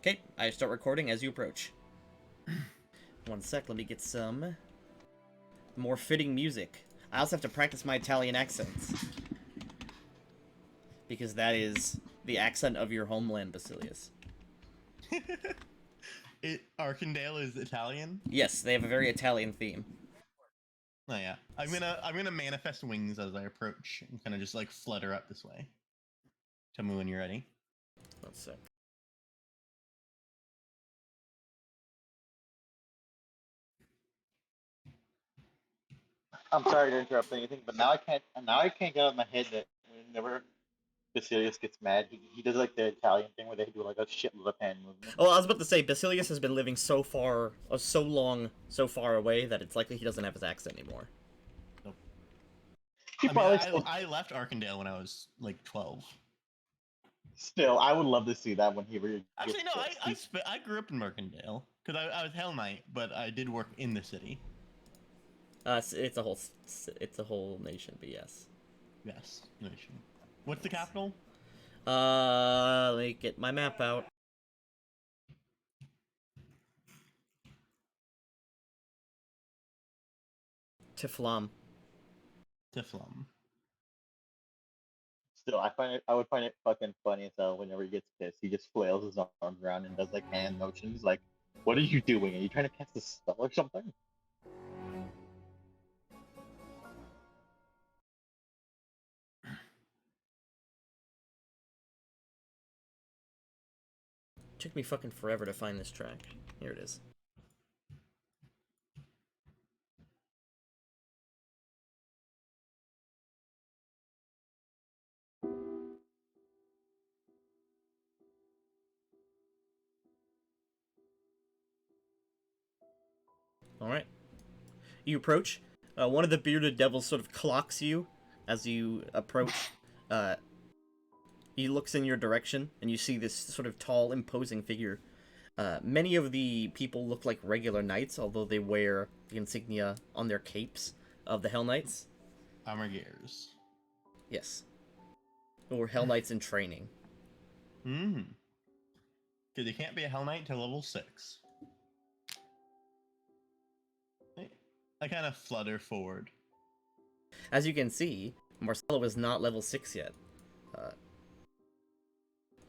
Okay, I start recording as you approach. One sec, let me get some more fitting music. I also have to practice my Italian accents. Because that is the accent of your homeland, Basilius. Arkandale is Italian? Yes, they have a very Italian theme. Oh yeah. I'm gonna manifest wings as I approach and kind of just like flutter up this way. Tell me when you're ready. One sec. I'm sorry to interrupt anything, but now I can't. Now I can't get out of my head that whenever Basilius gets mad, he does like the Italian thing where they do like a shitload of hand movement. Oh, I was about to say, Basilius has been living so far, so long, so far away that it's likely he doesn't have his accent anymore. Nope. He probably I left Arkandale when I was like 12. still. I would love to see that when he Actually, no, I grew up in Arkandale because I was Hell Knight, but I did work in the city. It's a whole nation, but yes. Yes, nation. What's the capital? Let me get my map out. Tiflam. Tiflum. Still, I would find it fucking funny as hell whenever he gets pissed. He just flails his arms around and does like hand motions. Like, what are you doing? Are you trying to cast a spell or something? Took me fucking forever to find this track. Here it is. Alright. You approach. One of the bearded devils sort of clocks you as you approach. He looks in your direction, and you see this sort of tall, imposing figure. Many of the people look like regular knights, although they wear the insignia on their capes of the Hell Knights. Armor gears. Yes. Or Hell Knights in training. Because you can't be a Hell Knight till level 6. I kind of flutter forward. As you can see, Marcelo is not level 6 yet.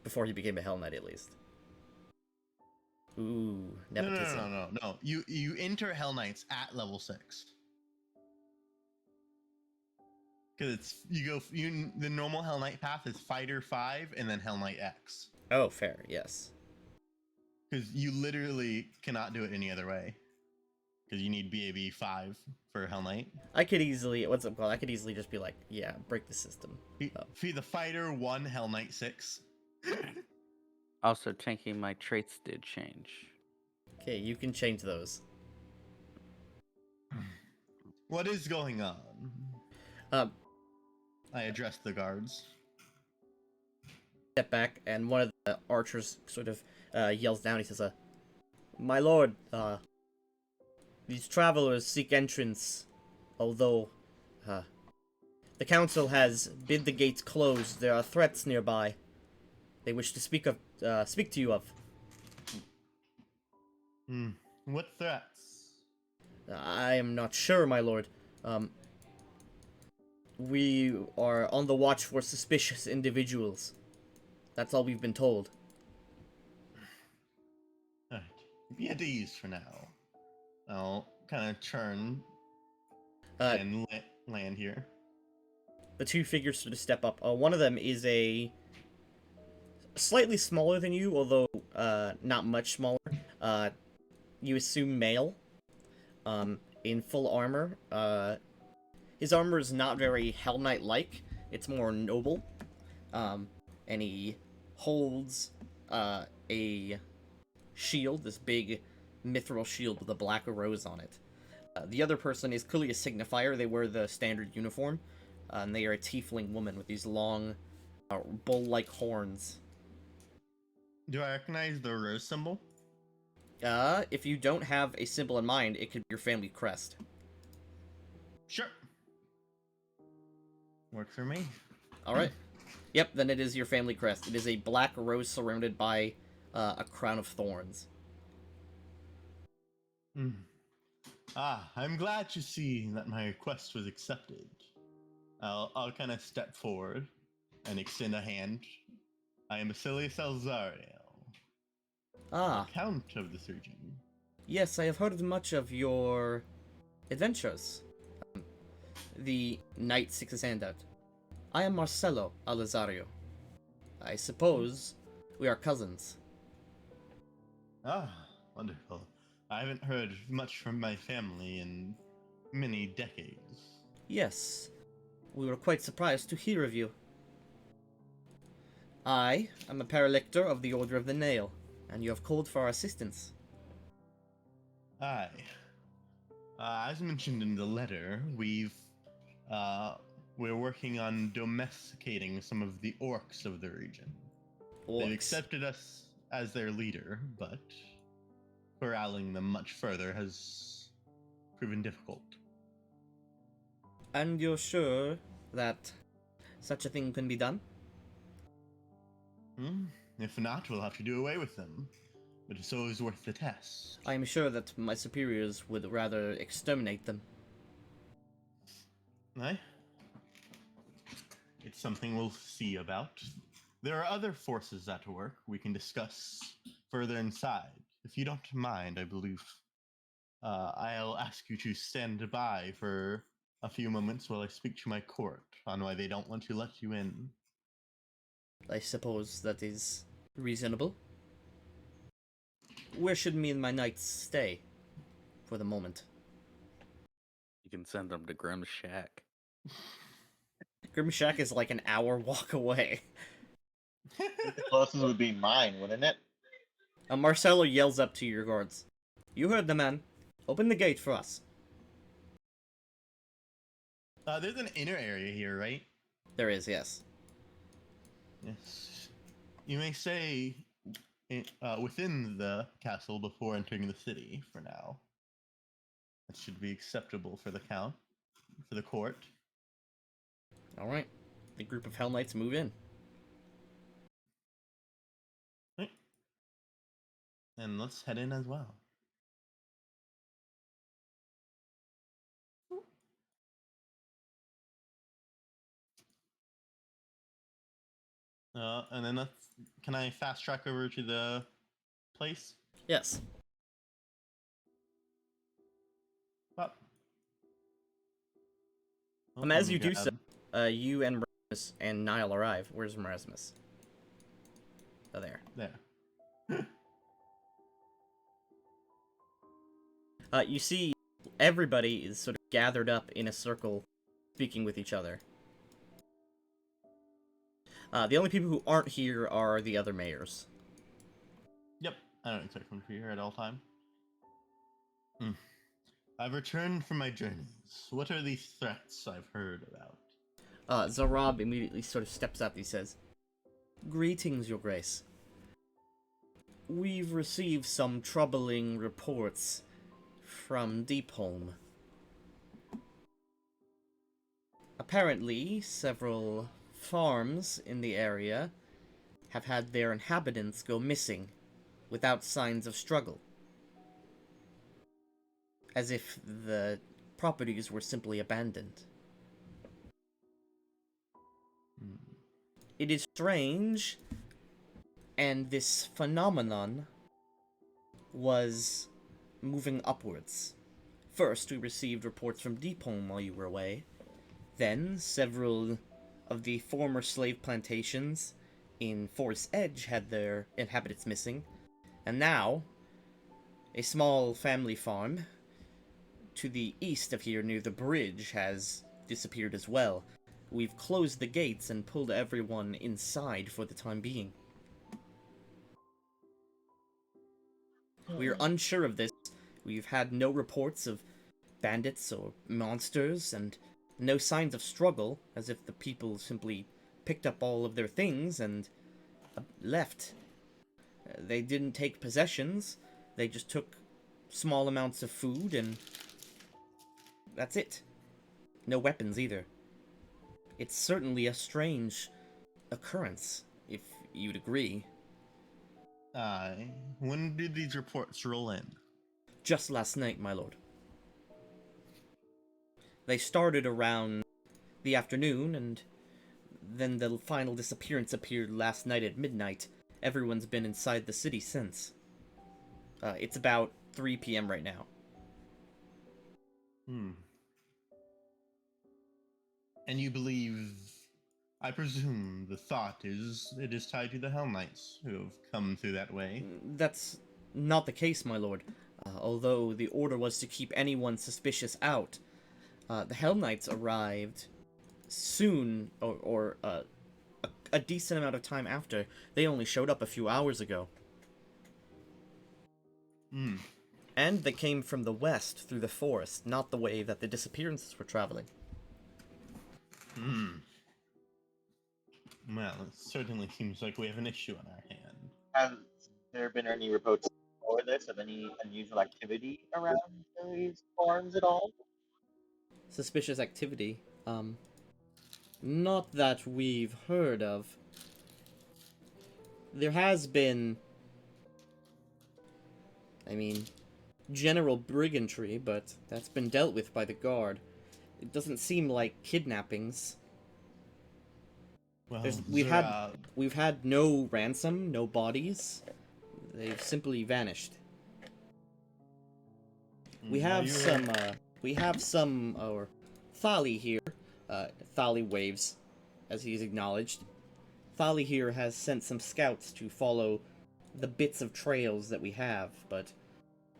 Before he became a Hell Knight, at least. Ooh, nepotism. No. You enter Hell Knights at level 6. Because it's the normal Hell Knight path is Fighter 5 and then Hell Knight X. Oh, fair, yes. Because you literally cannot do it any other way. Because you need BAB 5 for Hell Knight. I could easily, what's it called? I could easily just be like, yeah, break the system. Be the Fighter 1 Hell Knight 6. Also, tanking my traits did change. Okay, you can change those. What is going on? I address the guards. Step back, and one of the archers sort of yells down. He says, "My lord, these travelers seek entrance, although the council has bid the gates closed. There are threats nearby. They wish to speak to you of." What threats? I am not sure, my lord. We are on the watch for suspicious individuals. That's all we've been told. Alright, be at ease for now. I'll kind of turn and land here. The two figures sort of step up. One of them is a slightly smaller than you, although not much smaller. You assume male, in full armor. His armor is not very Hell Knight-like. It's more noble. And he holds a shield, this big mithril shield with a black rose on it. The other person is clearly a signifier. They wear the standard uniform, and they are a tiefling woman with these long, bull-like horns. Do I recognize the rose symbol? If you don't have a symbol in mind, it could be your family crest. Sure. Works for me. Alright. Yep, then it is your family crest. It is a black rose surrounded by a crown of thorns. Hmm. Ah, I'm glad to see that my request was accepted. I'll kind of step forward and extend a hand. I am Basilius Alzariel, Ah, Count of this region. yes, I have heard much of your adventures. The knight sticks his hand out. I am Marcelo Alazario. I suppose we are cousins. Ah, wonderful. I haven't heard much from my family in many decades. Yes, we were quite surprised to hear of you. I am a paralictor of the Order of the Nail, and you have called for our assistance. Aye. As mentioned in the letter, uh, we're working on domesticating some of the orcs of the region. They've Orcs. accepted us as their leader, but corralling them much further has proven difficult. And you're sure that such a thing can be done? If not, we'll have to do away with them. But it's always worth the test. I am sure that my superiors would rather exterminate them. Aye. It's something we'll see about. There are other forces at work we can discuss further inside. If you don't mind, I believe I'll ask you to stand by for a few moments while I speak to my court on why they don't want to let you in. I suppose that is reasonable. Where should me and my knights stay? For the moment. You can send them to Grimm's shack. Grim Shack is like an hour walk away. The closest would be mine, wouldn't it? Marcelo yells up to your guards. You heard the man. Open the gate for us. There's an inner area here, right? There is, yes. Yes. You may stay within the castle before entering the city for now. That should be acceptable for the court. Alright. The group of Hell Knights move in. Right. And let's head in as well. And then can I fast track over to the place? Yes. Up. As you do so, you and Erasmus and Niall arrive. Where's Erasmus? Oh, there. There. You see, everybody is sort of gathered up in a circle, speaking with each other. The only people who aren't here are the other mayors. Yep, I don't expect them to be here at all time. I've returned from my journeys. What are these threats I've heard about? Zarab immediately sort of steps up. He says, "Greetings, Your Grace. We've received some troubling reports from Deepholm. Apparently, several farms in the area have had their inhabitants go missing without signs of struggle. As if the properties were simply abandoned. It is strange, and this phenomenon was moving upwards. First, we received reports from Deepholm while you were away. Then, several of the former slave plantations in Forest Edge had their inhabitants missing. And now, a small family farm to the east of here near the bridge has disappeared as well. We've closed the gates and pulled everyone inside for the time being. We are unsure of this. We've had no reports of bandits or monsters, and no signs of struggle, as if the people simply picked up all of their things and left. They didn't take possessions, they just took small amounts of food, and that's it. No weapons either. It's certainly a strange occurrence, if you'd agree." Aye. When did these reports roll in? Just last night, my lord. They started around the afternoon, and then the final disappearance appeared last night at midnight. Everyone's been inside the city since. It's about 3 p.m. right now. Hmm. And you believe, I presume, the thought is it is tied to the Hell Knights who have come through that way. That's not the case, my lord. Although the order was to keep anyone suspicious out, the Hell Knights arrived soon, or a decent amount of time after. They only showed up a few hours ago. Hmm. And they came from the west through the forest, not the way that the disappearances were traveling. Hmm. Well, it certainly seems like we have an issue on our hand. Has there been any reports before this of any unusual activity around these farms at all? Suspicious activity, not that we've heard of. There has been, I mean, general brigandry, but that's been dealt with by the guard. It doesn't seem like kidnappings. Well, We've had no ransom, no bodies. They've simply vanished. We have some, or Thali here. Thali waves, as he's acknowledged. Thali here has sent some scouts to follow the bits of trails that we have, but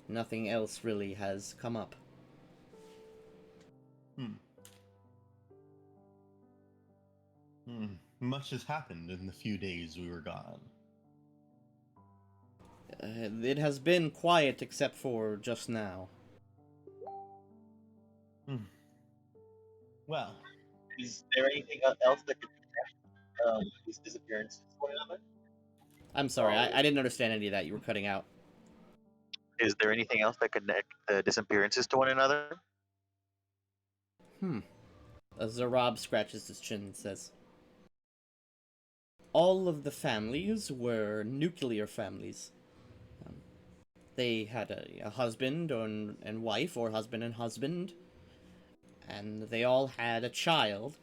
nothing else really has come up. Much has happened in the few days we were gone. It has been quiet except for just now. Well, Is there anything else that could connect these disappearances to one another? I'm sorry, I didn't understand any of that. You were cutting out. Is there anything else that could connect the disappearances to one another? Zarab scratches his chin and says, all of the families were nuclear families. They had a husband and wife, or husband and husband, and they all had a child.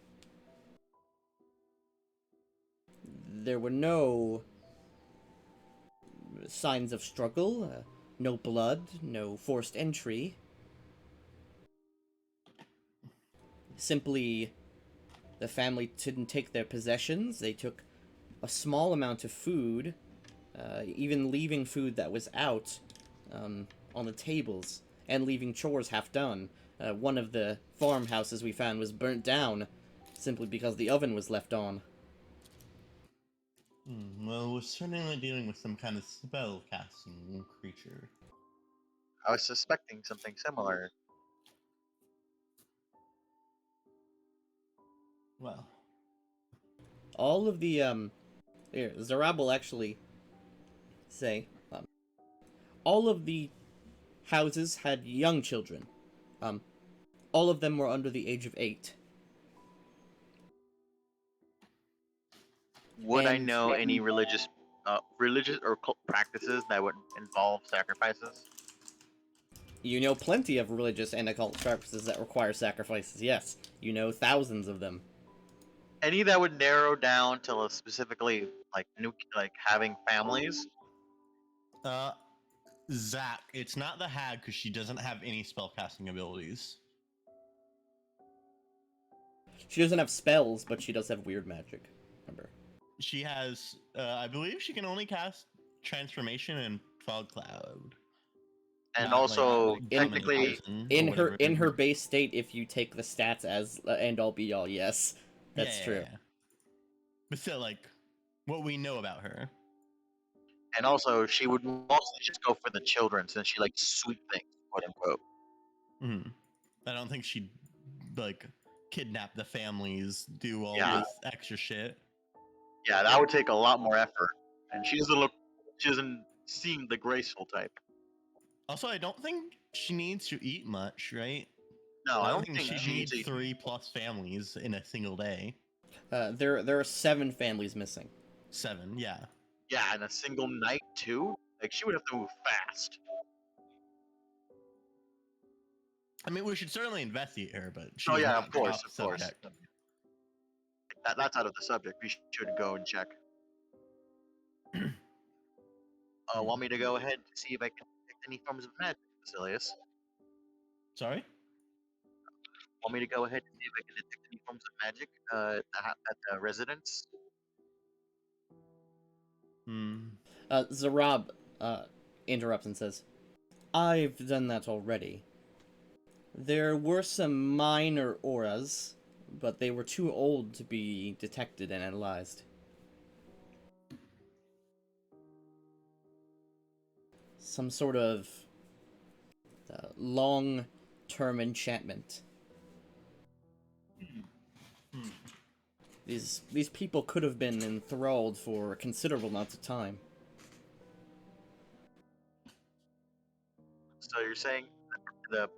There were no signs of struggle, no blood, no forced entry. Simply, the family didn't take their possessions. They took a small amount of food, even leaving food that was out on the tables, and leaving chores half done. One of the farmhouses we found was burnt down simply because the oven was left on. Well, we're certainly dealing with some kind of spell casting creature. I was suspecting something similar. Well, All of the, here, Zarab will actually say, all of the houses had young children. All of them were under the age of 8. Would I And know any religious or cult practices that would involve sacrifices? you know plenty of religious and occult practices that require sacrifices, yes. You know thousands of them. Any that would narrow down to specifically like having families? Zach, it's not the hag because she doesn't have any spellcasting abilities. She doesn't have spells, but she does have weird magic. Remember? She has, I believe she can only cast Transformation and Fog Cloud. And Not, also, like, technically, Summon In or her whatever. base state, if you take the stats as end all be all, yes, that's true. Yeah. But still, like, what we know about her. and also she would mostly just go for the children since she likes sweet things, quote unquote. I don't think she'd, like, kidnap the families, do all Yeah. this extra shit. Yeah, that would take a lot more effort, and she doesn't seem the graceful type. Also, I don't think she needs to eat much, right? No, I I don't think think she needs to. 3+ families in a single day. There are 7 families missing. 7, yeah. Yeah, in a single night too. Like she would have to move fast. I mean, we should certainly investigate her, but Oh she's yeah, not of course. top subject. That's out of the subject. We should go and check. Want me to go ahead and see if I can detect any forms of magic, Basilius? Sorry? Want me to go ahead and see if I can detect any forms of magic at the residence? Hmm. Zarab interrupts and says, I've done that already. There were some minor auras, but they were too old to be detected and analyzed. Some sort of long-term enchantment. Hmm. These people could have been enthralled for a considerable amount of time. So you're saying the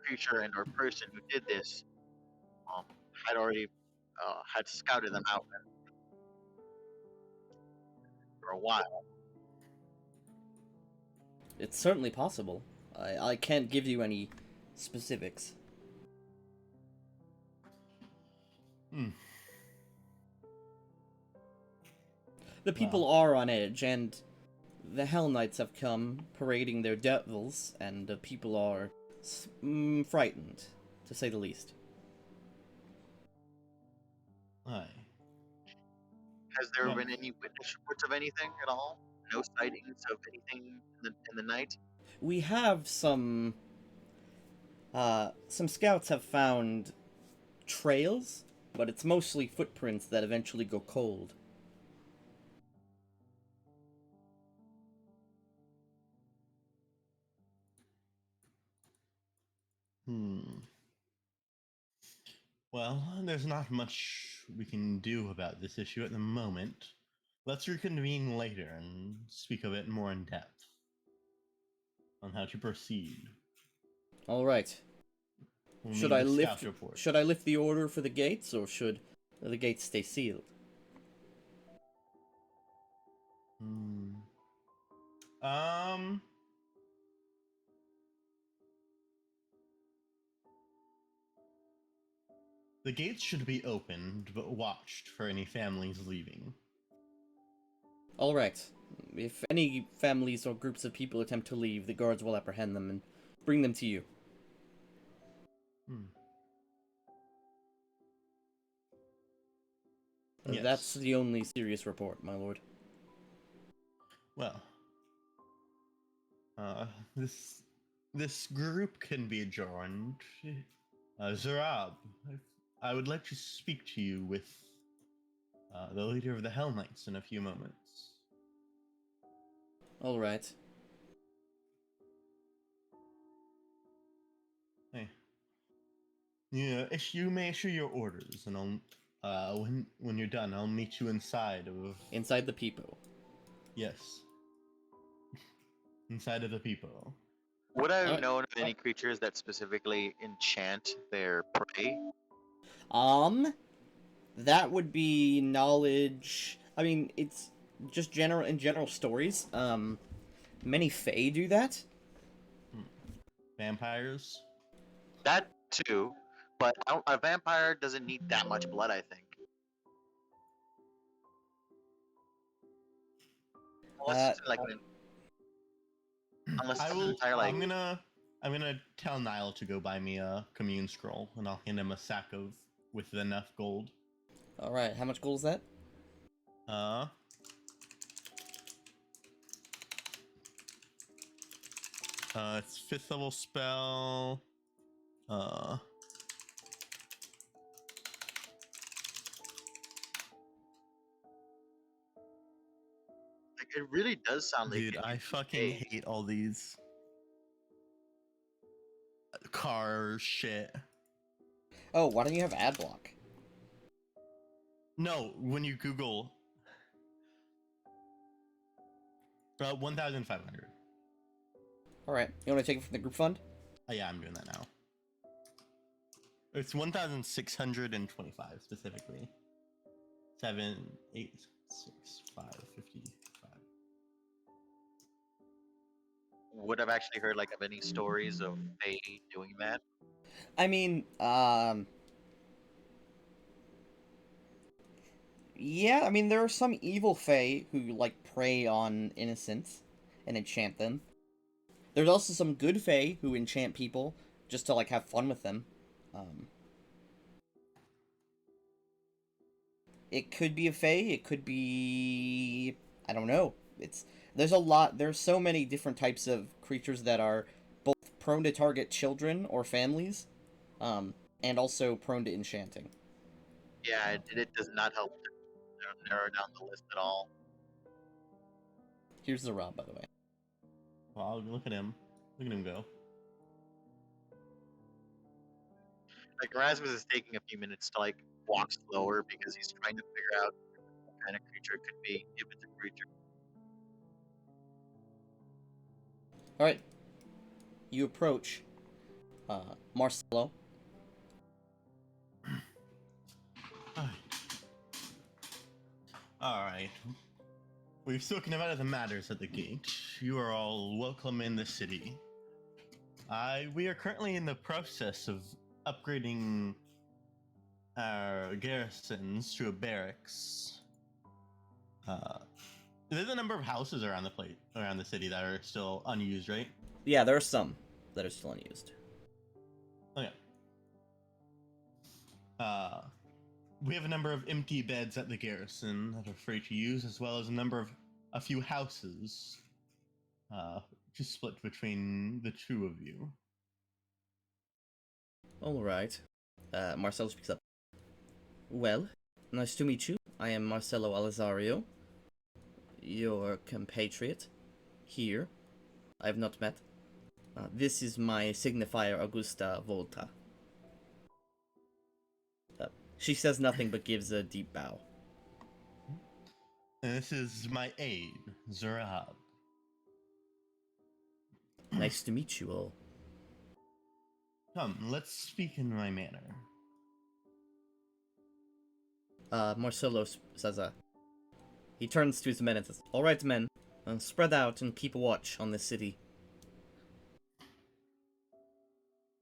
creature and or person who did this um, had already had scouted them out for a while. It's certainly possible. I can't give you any specifics. Hmm. The people are on edge, and the Hell Knights have come, parading their devils, and the people are frightened, to say the least. Aye. Has there Well, been any witness reports of anything at all? No sightings of anything in the night? We have some scouts have found trails, but it's mostly footprints that eventually go cold. hmm. Well, there's not much we can do about this issue at the moment. Let's reconvene later and speak of it more in depth on how to proceed. All right. We'll Should need I the lift? scout report. Should I lift the order for the gates, or should the gates stay sealed? Hmm. Um. The gates should be opened, but watched for any families leaving. All right. If any families or groups of people attempt to leave, the guards will apprehend them and bring them to you. Hmm. That's Yes. the only serious report, my lord. Well, uh, this group can be adjourned. Zarab, I would like to speak to you with the leader of the Hell Knights in a few moments. All right. Hey, yeah, you may issue your orders, and when you're done, I'll meet you inside of Inside the people. yes, inside of the people. Would I have Alright. known of any creatures that specifically enchant their prey? That would be knowledge. I mean, it's just general stories. Many Fae do that. Vampires. That too, but a vampire doesn't need that much blood, I think. Unless it's like unless I it's an will. entire like. I'm gonna tell Niall to go buy me a commune scroll, and I'll hand him a sack of with enough gold. All right. How much gold is that? Uh, it's 5th level spell. Like, it really does sound like Dude, it I could fucking be hate all these car shit. Oh, why don't you have ad block? No, when you Google 1,500. All right. You want to take it from the group fund? Oh, yeah, I'm doing that now. It's 1,625 specifically. 7, 8, 6, 5, 50, would have actually heard like of any stories of Fae doing that. I mean, yeah, I mean, there are some evil Fae who, like, prey on innocents and enchant them. There's also some good Fae who enchant people just to, like, have fun with them. Um, it could be a Fae, it could be... I don't know. There's so many different types of creatures that are both prone to target children or families, and also prone to enchanting. Yeah, it does not help to narrow down the list at all. Here's the Rob, by the way. Wow, look at him. Look at him go. Like Erasmus is taking a few minutes to like walk slower because he's trying to figure out what kind of creature it could be if it's a creature. Alright. You approach Marcelo. Alright. We've spoken about the matters at the gate. You are all welcome in the city. We are currently in the process of upgrading our garrisons to a barracks. There's a number of houses around the city that are still unused, right? Yeah, there are some that are still unused. Okay. We have a number of empty beds at the garrison that are free to use, as well as a few houses, to split between the two of you. Alright. Marcelo speaks up. Well, nice to meet you. I am Marcelo Alizario, your compatriot here. I have not met. This is my signifier, Augusta Volta. She says nothing but gives a deep bow. And this is my aide, Zurab. Nice to meet you all. Come, let's speak in my manner. Marcelo says, he turns to his men and says, Alright, men, spread out and keep watch on this city.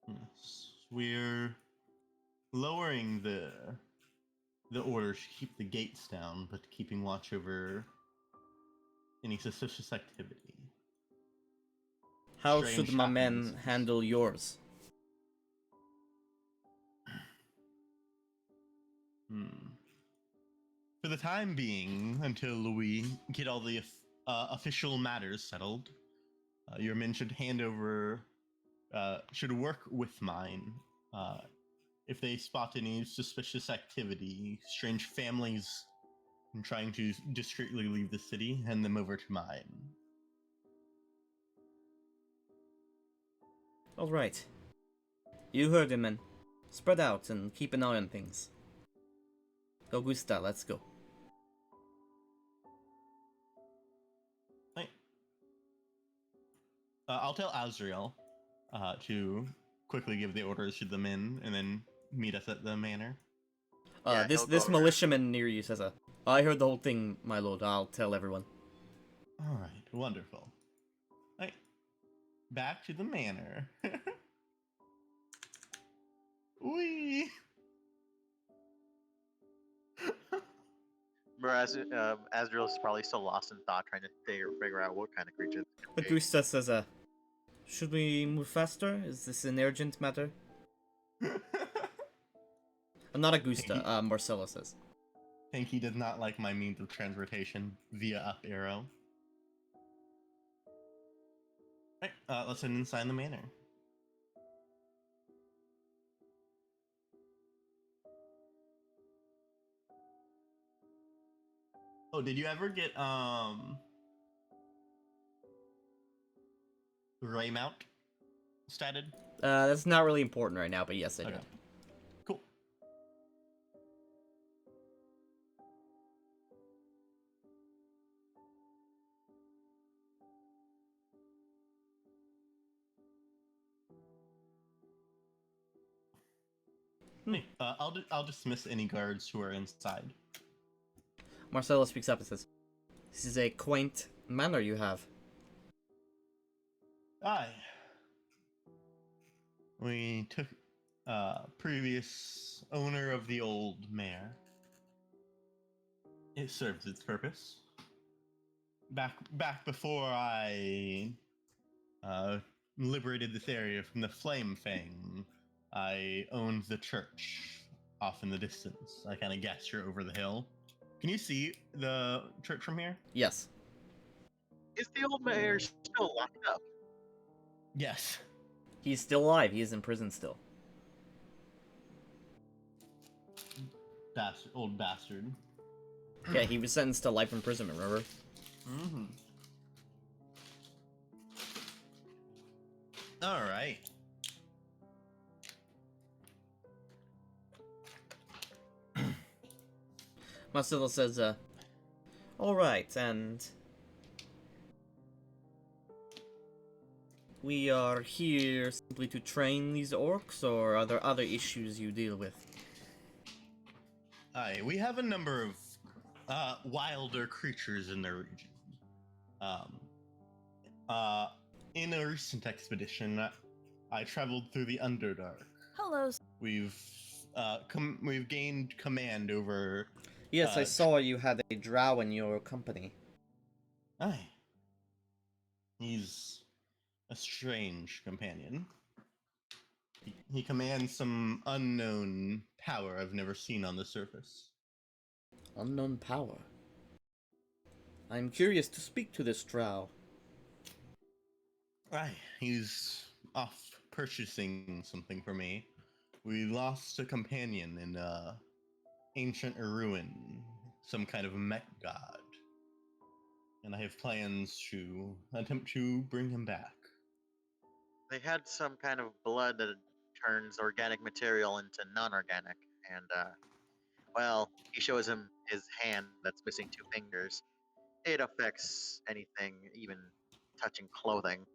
Yes, we're lowering the orders to keep the gates down, but keeping watch over any suspicious activity. How Strange should my men happenings. handle yours? For the time being, until we get all the official matters settled, your men should should work with mine. If they spot any suspicious activity, strange families trying to discreetly leave the city, hand them over to mine. Alright. You heard him, men. Spread out and keep an eye on things. Augusta, let's go. Right. I'll tell Azrael to quickly give the orders to the men and then meet us at the manor. Yeah, This he'll go over. militiaman near you says, I heard the whole thing, my lord. I'll tell everyone. All right, wonderful. Right, back to the manor. Wee. Whereas Azrael's probably still lost in thought, trying to figure out what kind of creature. It could be. Augusta says, should we move faster? Is this an urgent matter? Not Augusta, Marcelo says. Pinky does not like my means of transportation via up arrow. Right, let's head inside the manor. Oh, did you ever get Raymount statted? That's not really important right now, but yes, I did. Cool. I'll dismiss any guards who are inside. Marcelo speaks up and says, this is a quaint manner you have. Aye. We took previous owner of the old mare. It serves its purpose. Back before I liberated this area from the Flame Fang, I owned the church off in the distance. I kind of gesture over the hill. Can you see the church from here? Yes. Is the old mayor still locked up? Yes. He's still alive. He is in prison still. Old bastard. Yeah, he was sentenced to life imprisonment, remember? Mm-hmm. All right. Marcelo says, alright, and we are here simply to train these orcs, or are there other issues you deal with? Aye, we have a number of wilder creatures in the region. In a recent expedition, I traveled through the Underdark. Hello. We've gained command over. Yes, I saw you had a drow in your company. Aye. He's a strange companion. He commands some unknown power I've never seen on the surface. Unknown power. I'm curious to speak to this drow. Aye, he's off purchasing something for me. We lost a companion in ancient ruin, some kind of mech god. And I have plans to attempt to bring him back. They had some kind of blood that turns organic material into non-organic, and well, he shows him his hand that's missing two fingers. It affects anything, even touching clothing.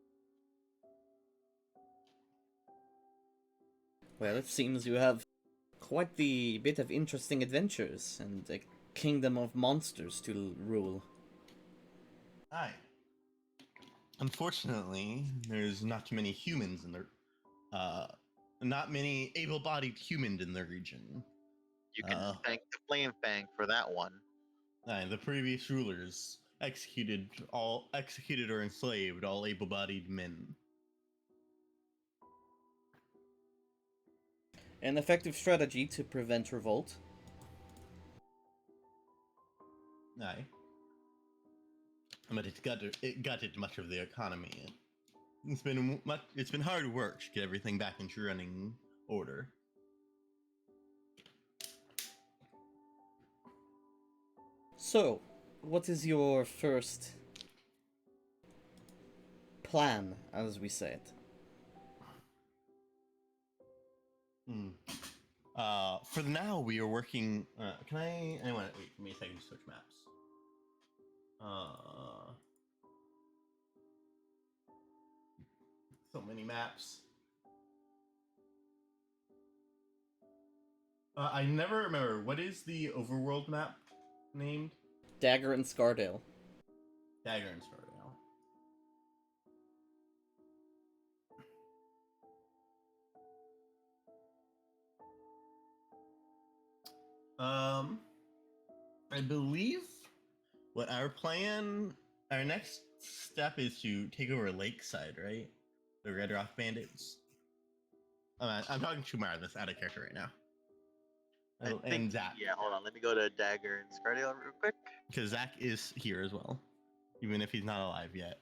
Well, it seems you have quite the bit of interesting adventures and a kingdom of monsters to rule. Aye. Unfortunately, there's not too many humans in the not many able-bodied humans in the region. You can thank the Flame Fang for that one. Aye, the previous rulers executed or enslaved all able-bodied men. An effective strategy to prevent revolt. Aye. But it gutted much of the economy. It's been hard work to get everything back into running order. So, what is your first plan, as we say it? For now, we are working. Can I? I want. Wait, give me a second to switch maps. So many maps. I never remember. What is the overworld map named? Dagger and Scardale. Dagger and Scardale. I believe what our next step is to take over Lakeside, right? The Red Rock Bandits. I'm talking to Mara, that's out of character right now. And Zach. Yeah, hold on. Let me go to Dagger and Scardale real quick. Because Zach is here as well, even if he's not alive yet.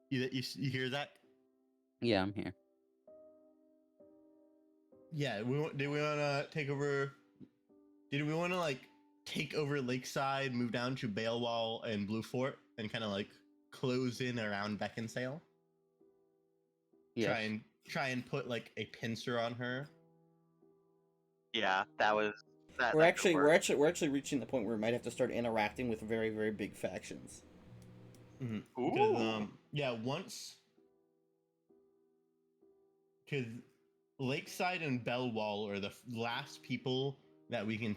you hear Zach? Yeah, I'm here. Yeah, did we want to take over? Did we want to like take over Lakeside, move down to Balewall and Blue Fort, and kind of like close in around Beckinsale? Yes. Try and put like a pincer on her. Yeah, that was. We're actually reaching the point where we might have to start interacting with very, very big factions. Mm-hmm. Because because Lakeside and Bellwall are the last people that we can.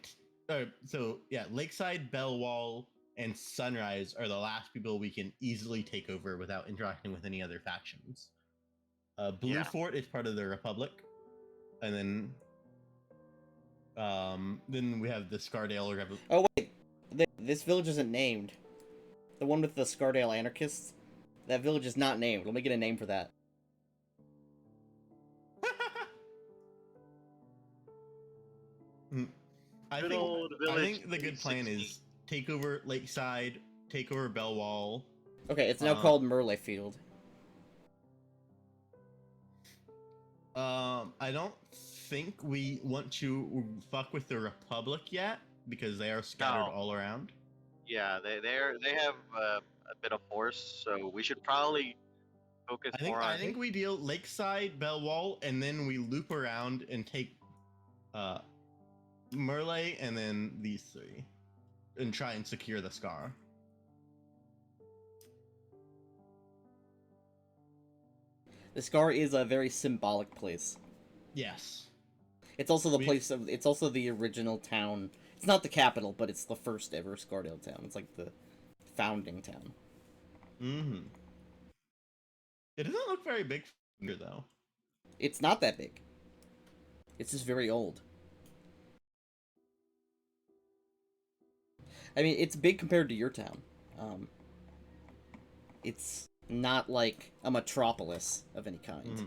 Lakeside, Bellwall, and Sunrise are the last people we can easily take over without interacting with any other factions. Blue Yeah. Fort is part of the Republic, and then we have the Scardale Revolution. Oh wait, this village isn't named. The one with the Scardale anarchists. That village is not named. Let me get a name for that. I Good think old I village think the good plan 360. is take over Lakeside, take over Bellwall. Okay, it's now called Merle Field. I don't think we want to fuck with the Republic yet because they are scattered No. all around. Yeah, they have a bit of force, so we should probably focus more on. I think we deal Lakeside, Bellwall, and then we loop around and take Merle and then these three, and try and secure the Scar. The Scar is a very symbolic place. Yes. It's also the place of. It's also the original town. It's not the capital, but it's the first ever Scardale town. It's like the founding town. Mm-hmm. It doesn't look very big here, though. It's not that big. It's just very old. I mean, it's big compared to your town. It's not like a metropolis of any kind. Mm-hmm.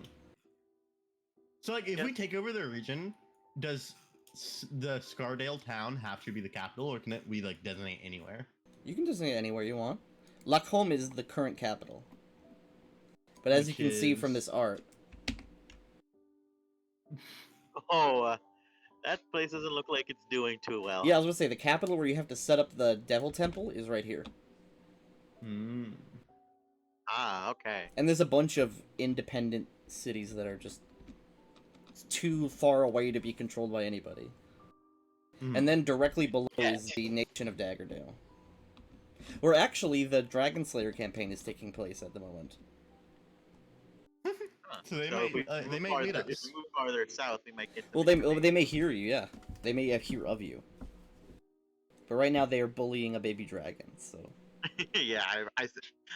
So, like, if we take over the region, does the Scardale town have to be the capital, or can we like designate anywhere? You can designate anywhere you want. Lockholm is the current capital. But as Which you can see from is- this art, Oh, that place doesn't look like it's doing too well. yeah, I was gonna say the capital where you have to set up the Devil Temple is right here. Mm. Ah, okay. And there's a bunch of independent cities that are just too far away to be controlled by anybody. Mhm. And then directly below is the nation of Daggerdale. Where actually the Dragon Slayer campaign is taking place at the moment. Huh. So they if we may move lead farther- us. If we move farther south, we might get. Well, they may hear you, yeah. They may hear of you. But right now they are bullying a baby dragon, so... Yeah,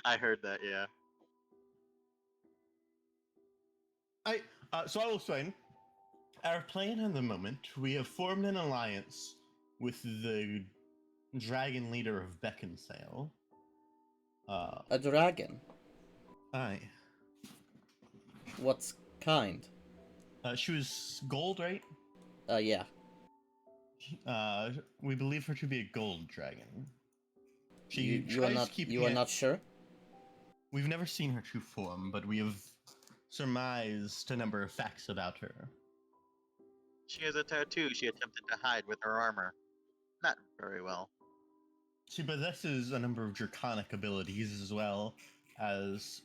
I heard that. Yeah. So I will explain. Our plan at the moment, we have formed an alliance with the dragon leader of Beckinsale. A dragon? Aye. What kind? She was gold, right? Yeah. We believe her to be a gold dragon. She You are tries not keeping you are it- not sure? We've never seen her true form, but we have surmised a number of facts about her. She has a tattoo she attempted to hide with her armor. Not very well. She possesses a number of draconic abilities as well as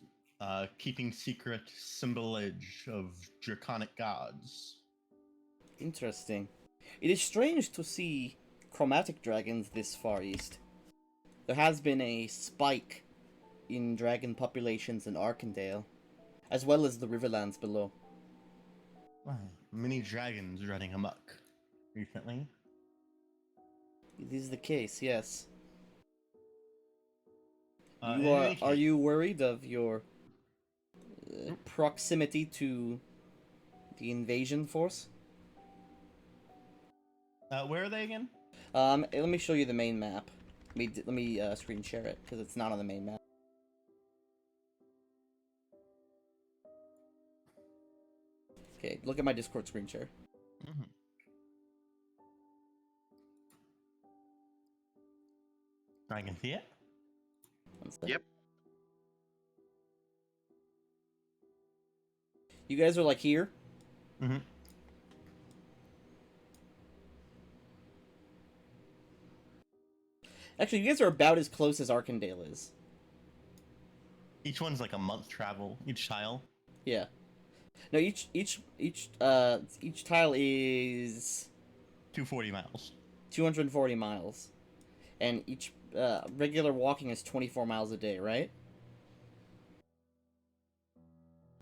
keeping secret symbolage of draconic gods. Interesting. It is strange to see chromatic dragons this far east. There has been a spike in dragon populations in Arkandale, as well as the Riverlands below. Many dragons running amok recently. It is the case, yes. In You any are case- you worried of your proximity to the invasion force? Where are they again? Let me show you the main map. Let me screen share it because it's not on the main map. Okay, look at my Discord screen share. Mm-hmm. I can see it. One sec. Yep. You guys are like here. Mm-hmm. Actually, you guys are about as close as Arkandale is. Each one's like a month travel, each tile. Yeah. No, each tile is 240 miles. 240 miles, and each regular walking is 24 miles a day, right?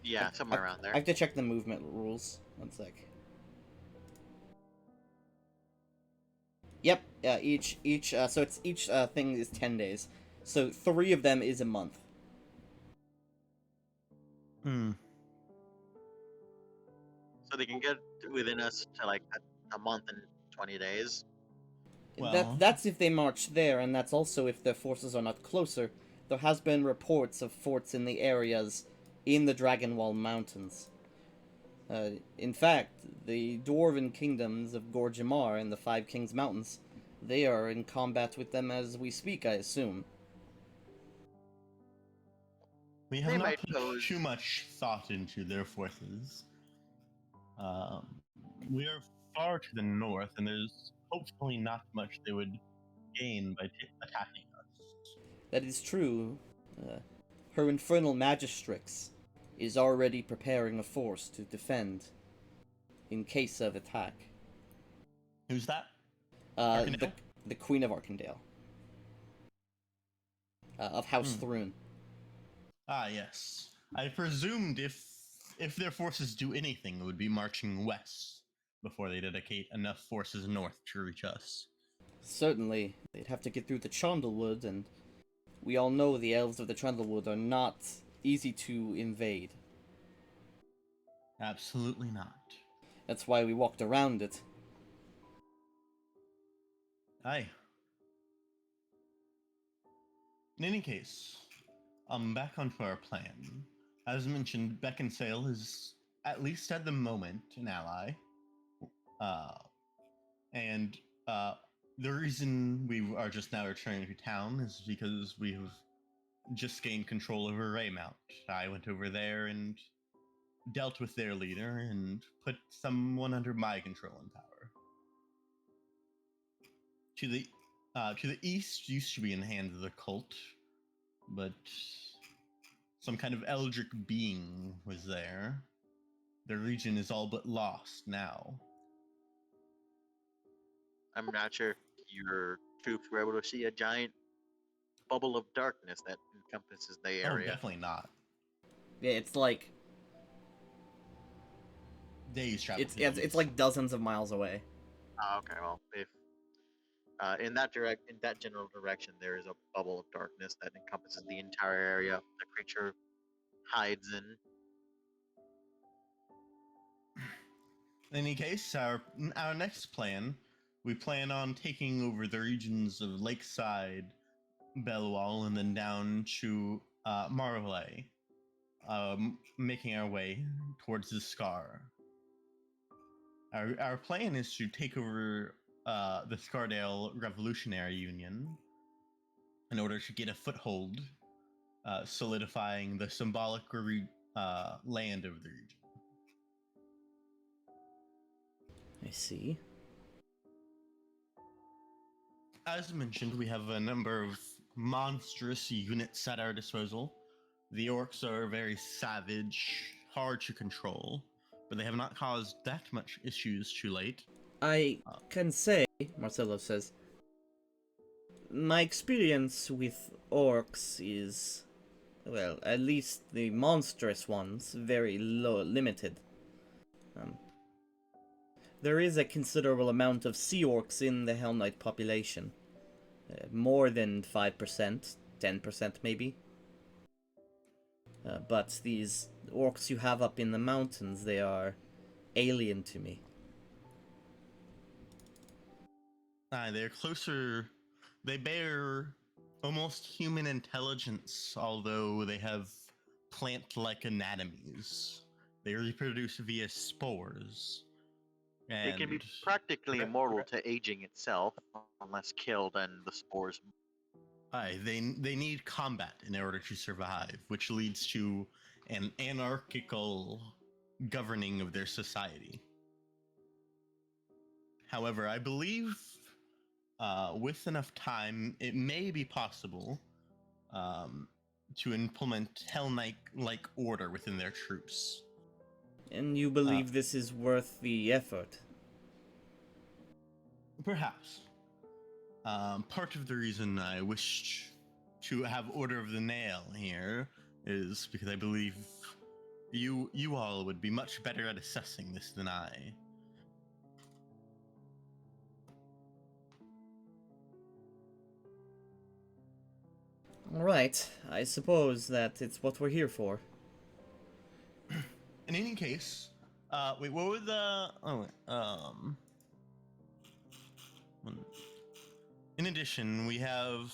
Yeah, somewhere around I there. have to check the movement rules. One sec. Yep. So it's each thing is 10 days. So 3 of them is a month. Hmm. So they can get within us to like a month and 20 days. Well, That's if they march there, and that's also if their forces are not closer. There has been reports of forts in the areas in the Dragonwall Mountains. In fact, the dwarven kingdoms of Gorjamar and the Five Kings Mountains, they are in combat with them as we speak, I assume. we They have not might put pose. too much thought into their forces. Um, we are far to the north, and there's hopefully not much they would gain by attacking us. That is true. Uh, her infernal magistrix is already preparing a force to defend in case of attack. Who's that? Uh, the Arcandale? the Queen of Arkandale, of House Hmm. Thrun. Ah, yes. I presumed if their forces do anything, it would be marching west before they dedicate enough forces north to reach us. Certainly, they'd have to get through the Chandlewood, and we all know the elves of the Chandlewood are not easy to invade. Absolutely not. That's why we walked around it. Aye. In any case, back onto our plan. As mentioned, Beckinsale is, at least at the moment, an ally. Uh, and the reason we are just now returning to town is because we have just gained control over Raymount. I went over there and dealt with their leader and put someone under my control and power. To the east used to be in the hands of the cult, but some kind of eldritch being was there. The region is all but lost now. I'm not sure if your troops were able to see a giant bubble of darkness that encompasses the Oh, area. definitely not. Yeah, it's like Days travel. it's like dozens of miles away. Oh, okay, well, if in that general direction, there is a bubble of darkness that encompasses the entire area the creature hides in. In any case, our next plan, we plan on taking over the regions of Lakeside, Bellwall, and then down to Marley, making our way towards the Scar. Our plan is to take over the Scardale Revolutionary Union in order to get a foothold, solidifying the symbolic land of the region. I see. As mentioned, we have a number of monstrous units at our disposal. The orcs are very savage, hard to control, but they have not caused that much issues to late. I can say, Marcelo says, my experience with orcs is, well, at least the monstrous ones, very limited. There is a considerable amount of sea orcs in the Hell Knight population. More than 5%, 10% maybe. But these orcs you have up in the mountains, they are alien to me. They're closer. They bear almost human intelligence, although they have plant-like anatomies. They reproduce via spores. It can be And practically immortal to aging itself, unless killed and the spores. they need combat in order to survive, which leads to an anarchical governing of their society. However, I believe with enough time, it may be possible to implement Hell Knight-like order within their troops. And you believe this is worth the effort? Perhaps. Part of the reason I wished to have Order of the Nail here is because I believe you all would be much better at assessing this than I. Alright, I suppose that it's what we're here for. In any case, wait, what were the? Oh, in addition, we have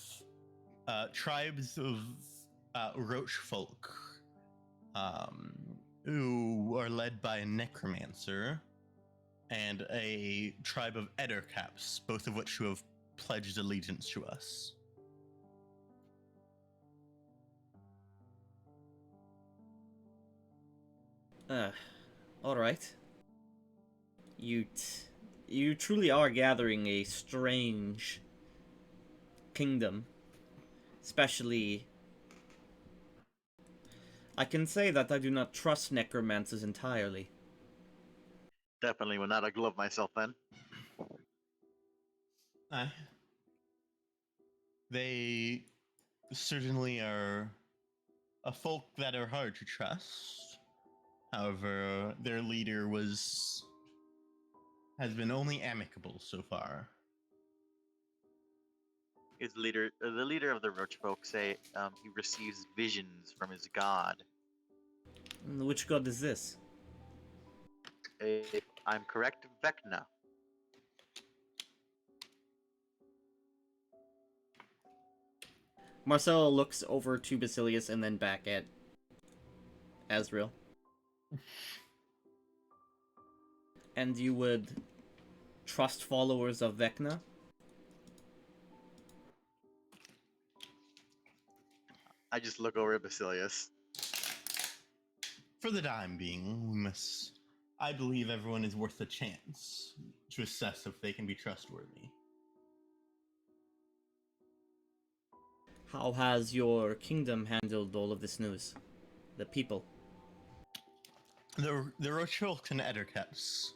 tribes of roach folk, who are led by a necromancer, and a tribe of ettercaps, both of which who have pledged allegiance to us. Alright. You truly are gathering a strange kingdom. Especially, I can say that I do not trust necromancers entirely. Definitely would not glove myself then. They certainly are a folk that are hard to trust. However, their leader has been only amicable so far. His leader, the leader of the roach folk, say he receives visions from his god. Which god is this? If I'm correct, Vecna. Marcelo looks over to Basilius and then back at Azrael. And you would trust followers of Vecna? I just look over at Basilius. For the time being, I believe everyone is worth a chance to assess if they can be trustworthy. How has your kingdom handled all of this news? The people? The Rochulk and Ettercaps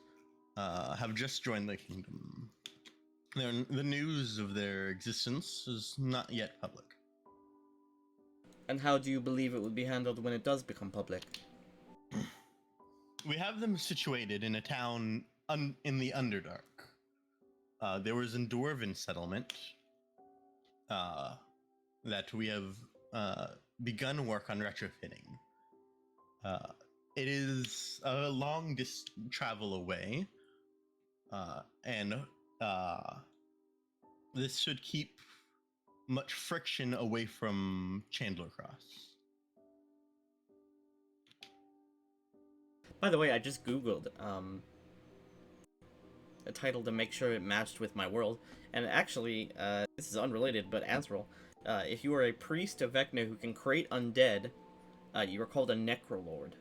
have just joined the kingdom. The news of their existence is not yet public. And how do you believe it would be handled when it does become public? We have them situated in a town in the Underdark. There was a dwarven settlement that we have begun work on retrofitting. It is a long travel away, and this should keep much friction away from Chandler Cross. By the way, I just googled a title to make sure it matched with my world, and actually, this is unrelated, but Azrael, if you are a priest of Vecna who can create undead, you are called a necrolord.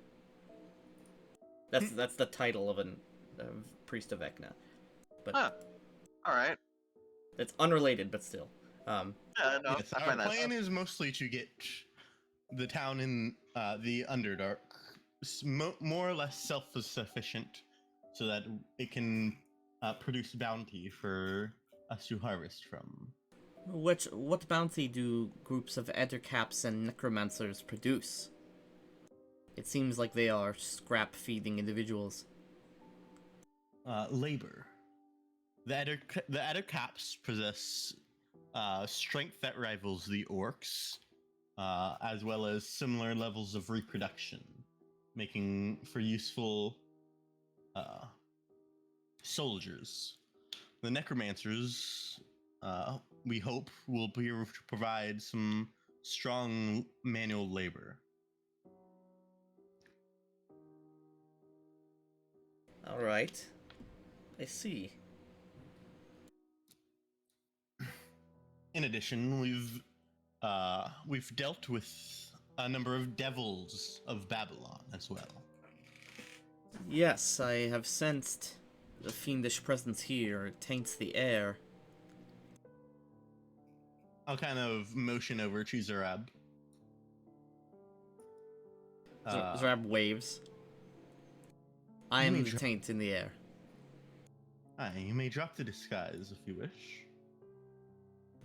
That's the title of a priest of Vecna. But Huh. All right. it's unrelated, but still. Yeah, no, Yes, I our find that. plan is mostly to get the town in the Underdark more or less self-sufficient, so that it can produce bounty for us to harvest from. What bounty do groups of ettercaps and necromancers produce? It seems like they are scrap-feeding individuals. Labor. The Ettercaps possess strength that rivals the orcs, as well as similar levels of reproduction, making for useful soldiers. The necromancers, we hope, will be able to provide some strong manual labor. Alright. I see. In addition, we've dealt with a number of devils of Babylon as well. Yes, I have sensed the fiendish presence here. It taints the air. I'll kind of motion over to Zarab. Zrab waves. I am the taint in the air. You may drop the disguise if you wish.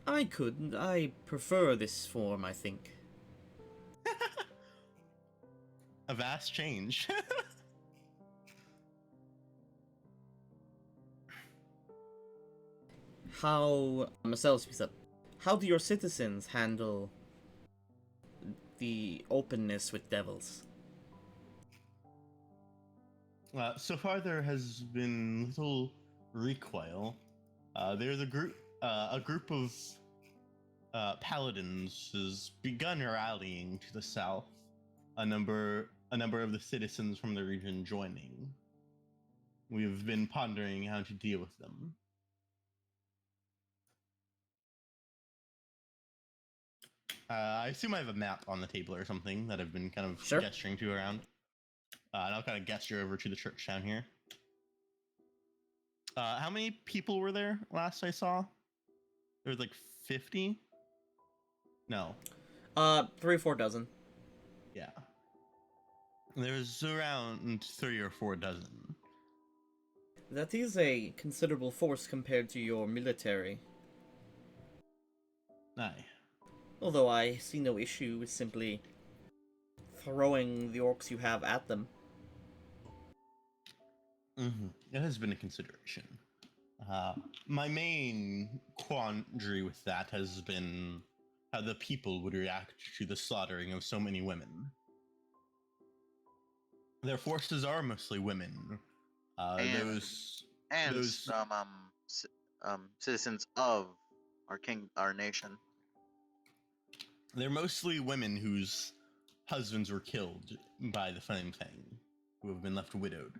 I could. I prefer this form, I think. A vast change. How... Marcel speaks up. How do your citizens handle the openness with devils? So far, there has been little recoil. There's a group of paladins has begun rallying to the south. A number of the citizens from the region joining. We've been pondering how to deal with them. I assume I have a map on the table or something that I've been kind of Sure. gesturing to around. And I'll kind of gesture over to the church down here. How many people were there last I saw? There was like 50? No. 3 or 4 dozen. Yeah. There's around 3 or 4 dozen. That is a considerable force compared to your military. Aye. Although I see no issue with simply throwing the orcs you have at them. It has been a consideration. My main quandary with that has been how the people would react to the slaughtering of so many women. Their forces are mostly women. And some citizens of our nation. They're mostly women whose husbands were killed by the Flame Fang, who have been left widowed.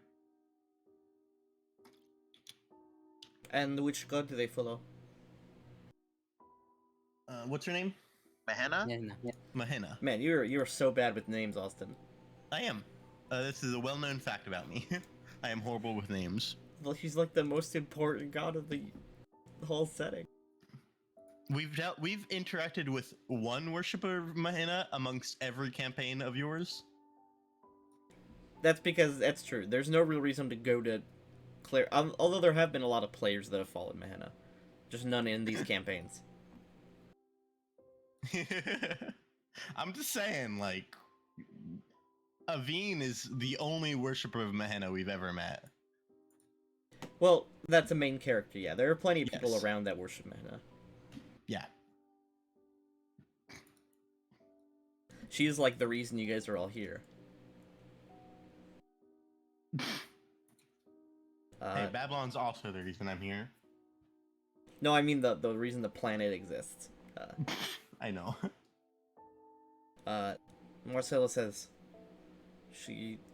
And which god do they follow? What's her name? Mahena? Mahena. Man, you're so bad with names, Austin. I am. This is a well-known fact about me. I am horrible with names. Well, she's like the most important god of the whole setting. We've interacted with one worshiper of Mahena amongst every campaign of yours. That's because that's true. There's no real reason to go to Claire. Although there have been a lot of players that have followed Mahena, just none in these campaigns. I'm just saying, like, Aveen is the only worshiper of Mahena we've ever met. Well, that's a main character. Yeah, there are plenty of people Yes. around that worship Mahena. Yeah. She is like the reason you guys are all here. Hey, Babylon's also the reason I'm here. No, I mean the reason the planet exists. I know. Marcella says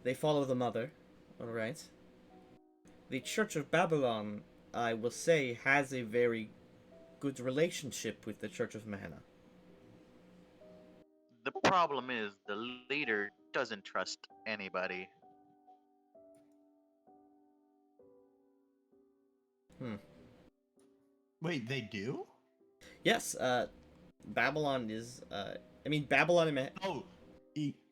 they follow the mother, all right. The Church of Babylon, I will say, has a very good relationship with the Church of Mahena. The problem is the leader doesn't trust anybody. Wait, they do? Yes, Babylon is. I mean, Babylon and Oh,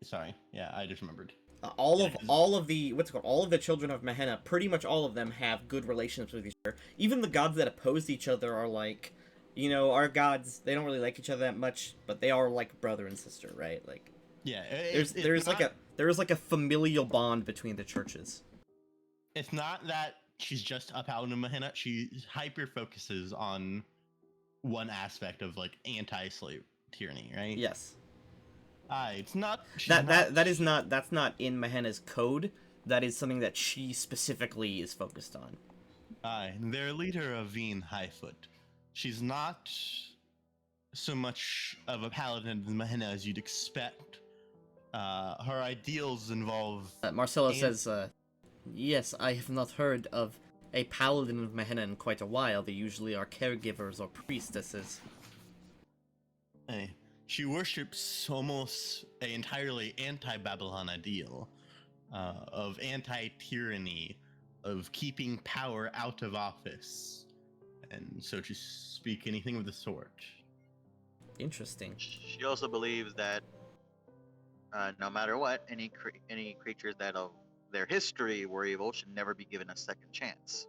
sorry. Yeah, I just remembered. all of the all of the children of Mahena, pretty much all of them have good relationships with each other. Even the gods that oppose each other are like, our gods. They don't really like each other that much, but they are like brother and sister, right? Like, Yeah, there's like a familial bond between the churches. It's not that she's just up out in Mahena. She hyper focuses on one aspect of like anti-slave tyranny, right? Yes. It's not. That's not in Mahena's code. That is something that she specifically is focused on. Their leader, Aveen Highfoot. She's not so much of a paladin in Mahena as you'd expect. Her ideals involve. Marcella says, yes, I have not heard of a paladin of Mahena in quite a while. They usually are caregivers or priestesses. She worships almost an entirely anti-Babylon ideal of anti-tyranny, of keeping power out of office, and so to speak, anything of the sort. Interesting. She also believes that no matter what, any creatures that of their history were evil should never be given a second chance.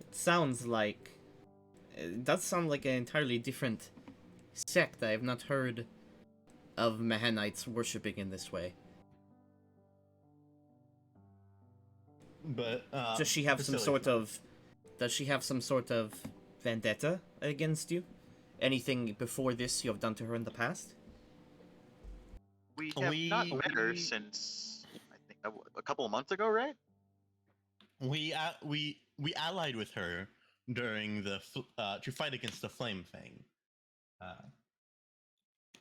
It does sound like an entirely different sect. I have not heard of Mahenites worshipping in this way. But Does she have some sort of vendetta against you? Anything before this you have done to her in the past? We have not met her We since I think a couple of months ago, right? we allied with her during the to fight against the Flame Fang. Uh,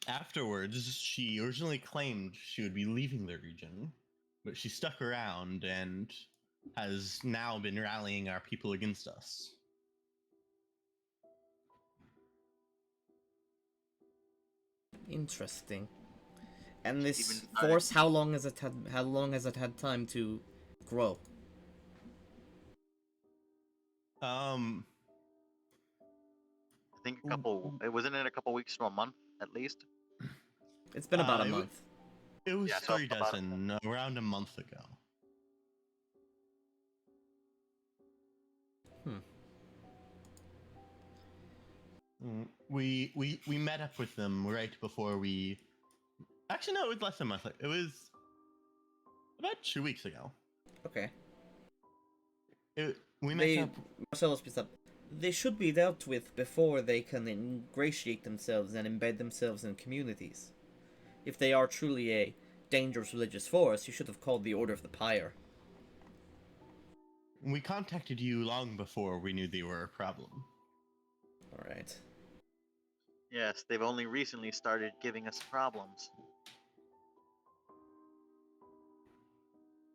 Afterwards, she originally claimed she would be leaving the region, but she stuck around and has now been rallying our people against us. Interesting. And Even this started. force, how long has it had time to grow? Um, I think a couple. It wasn't in a couple weeks to a month at least. It's been about a it, month. it was Yeah, so 3 about dozen around a month ago. Hmm. We met up with them right before we. Actually, no, it was less than a month. It was about 2 weeks ago. Okay. We met up. Marcelo speaks up. They should be dealt with before they can ingratiate themselves and embed themselves in communities. If they are truly a dangerous religious force, you should have called the Order of the Pyre. We contacted you long before we knew they were a problem. Alright. yes, they've only recently started giving us problems.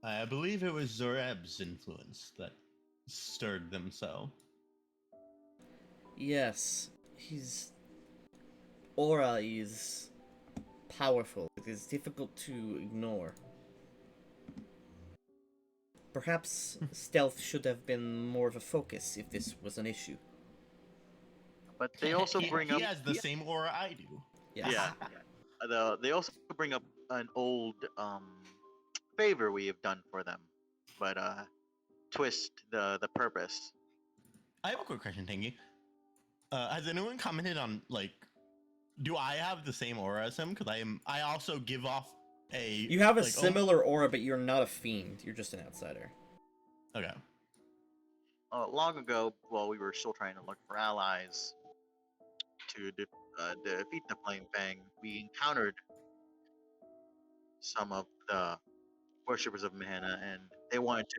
I believe it was Zoreb's influence that stirred them so. Yes, his aura is powerful. It is difficult to ignore. Perhaps stealth should have been more of a focus if this was an issue. But they also bring he up. has the same aura I do. Yes. Yeah. They also bring up an old favor we have done for them, but twist the purpose. I have a quick question, Tangy. Has anyone commented on like, do I have the same aura as him? Because I also give off a. You have a like, similar aura, but you're not a fiend. You're just an outsider. Okay. Long ago, while we were still trying to look for allies to defeat the Flame Fang, we encountered some of the worshippers of Mahana, and they wanted to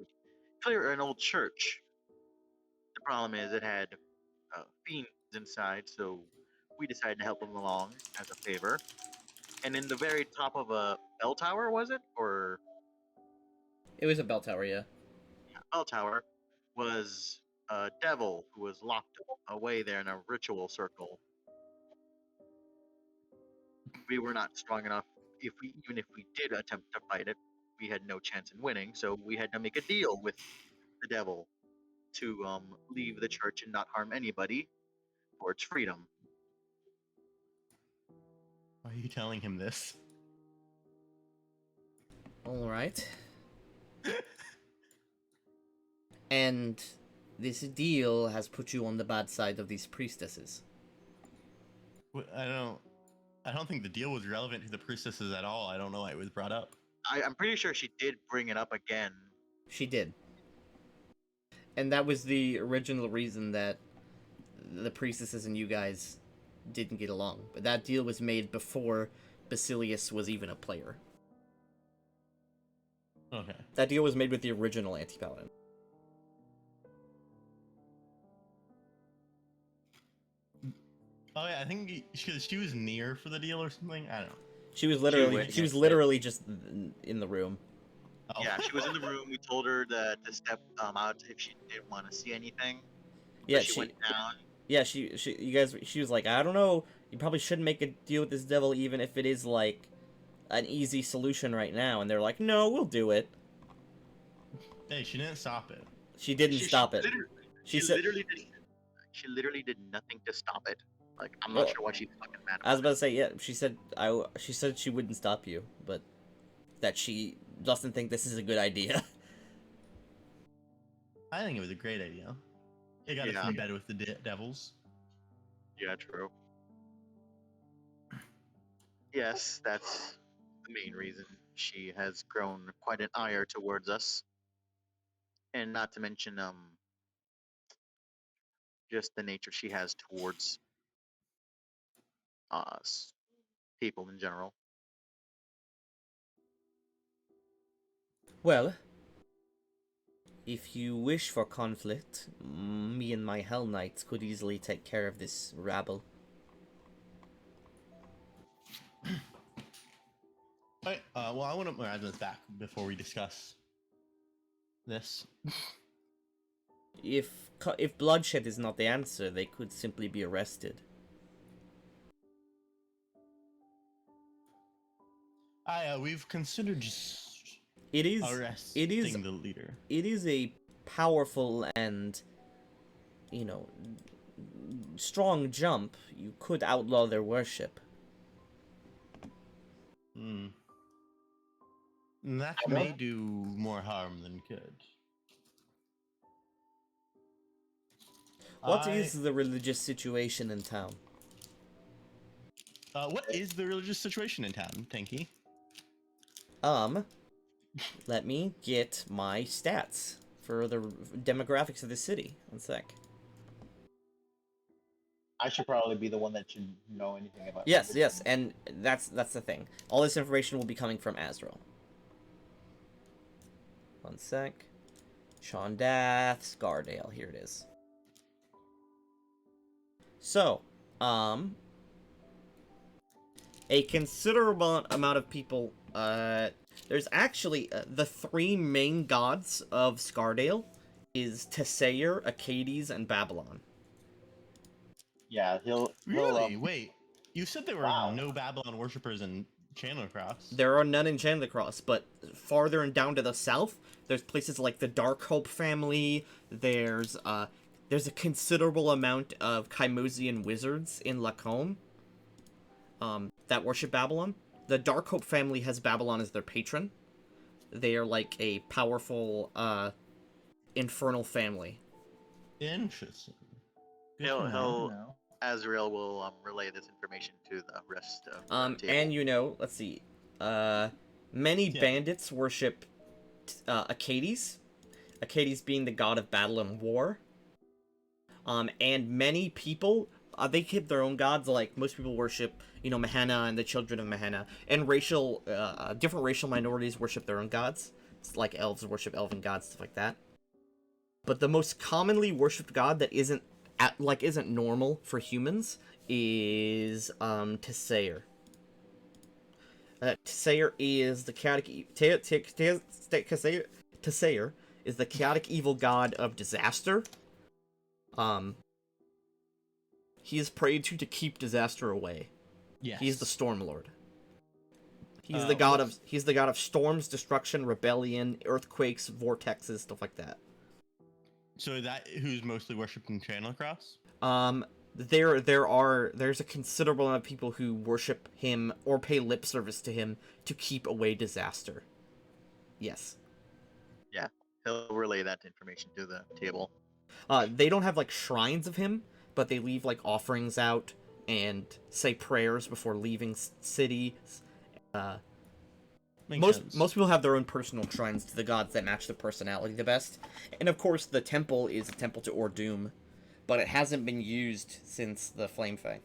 clear an old church. The problem is it had fiends inside, so we decided to help them along as a favor. And in the very top of a bell tower, was it? Or It was a bell tower, yeah. bell tower was a devil who was locked away there in a ritual circle. We were not strong enough. Even if we did attempt to fight it, we had no chance in winning. So we had to make a deal with the devil to leave the church and not harm anybody for its freedom. Why are you telling him this? Alright. And this deal has put you on the bad side of these priestesses. I don't think the deal was relevant to the priestesses at all. I don't know why it was brought up. I'm pretty sure she did bring it up again. She did. And that was the original reason that the priestesses and you guys didn't get along. But that deal was made before Basilius was even a player. Okay. That deal was made with the original Anti-Paladin. Oh yeah, I think she was near for the deal or something. I don't know. She was witnessed it. literally just in the room. Oh. Yeah, she was in the room. We told her to step out if she didn't want to see anything. Yeah, She went down. Yeah, she was like, I don't know, you probably shouldn't make a deal with this devil even if it is, like, an easy solution right now. And they're like, no, we'll do it. Hey, she didn't stop it. She didn't stop it. She said, literally did nothing to stop it. Like, I'm Well, not sure why she's fucking mad. I was about to say, yeah, she said she wouldn't stop you, but that she doesn't think this is a good idea. I think it was a great idea. It got us in bed with the devils. Yeah, true. Yes, that's the main reason she has grown quite an ire towards us. And not to mention, just the nature she has towards us, people in general. Well, if you wish for conflict, me and my Hell Knights could easily take care of this rabble. Alright, well, I want to put this back before we discuss this. If bloodshed is not the answer, they could simply be arrested. We've considered just It is arresting the leader. it is a powerful and, you know, strong jump. You could outlaw their worship. Hmm. That I may don't- do more harm than good. What is the religious situation in town? What is the religious situation in town, Tanky? Let me get my stats for the demographics of the city. One sec. I should probably be the one that should know anything about. Yes, and that's the thing. All this information will be coming from Azrael. One sec. Shondath, Scardale, here it is. So, a considerable amount of people, there's actually, the three main gods of Scardale is Tessayer, Akkades, and Babylon. Yeah, he'll Really? Wait, you said there were Wow. no Babylon worshippers in Chandler Cross. There are none in Chandler Cross, but farther and down to the south, there's places like the Darkhope family. There's a considerable amount of Chimosian wizards in Lacombe, that worship Babylon. The Darkhope family has Babylon as their patron. They are like a powerful, infernal family. Interesting. Good He'll- to know. he'll- know. Azrael will relay this information to the rest of the table. And you know, let's see, many Yeah. bandits worship, Akkades. Akkades being the god of battle and war. And many people, they keep their own gods. Like most people worship, you know, Mahanna and the children of Mahanna. And different racial minorities worship their own gods. It's like elves worship elven gods, stuff like that. But the most commonly worshipped god that isn't normal for humans is Tessayer. Tessayer is the chaotic. Tessayer is the chaotic evil god of disaster. He is prayed to keep disaster away. Yes. He's the Storm Lord. He's Uh, the god what's- of he's the god of storms, destruction, rebellion, earthquakes, vortexes, stuff like that. So that who's mostly worshipped in Chandler Cross? There's a considerable amount of people who worship him or pay lip service to him to keep away disaster. Yes. He'll relay that information to the table. They don't have like shrines of him, but they leave like offerings out and say prayers before leaving cities. Makes sense. Most people have their own personal shrines to the gods that match their personality the best. And of course, the temple is a temple to Ordum, but it hasn't been used since the Flame Fae.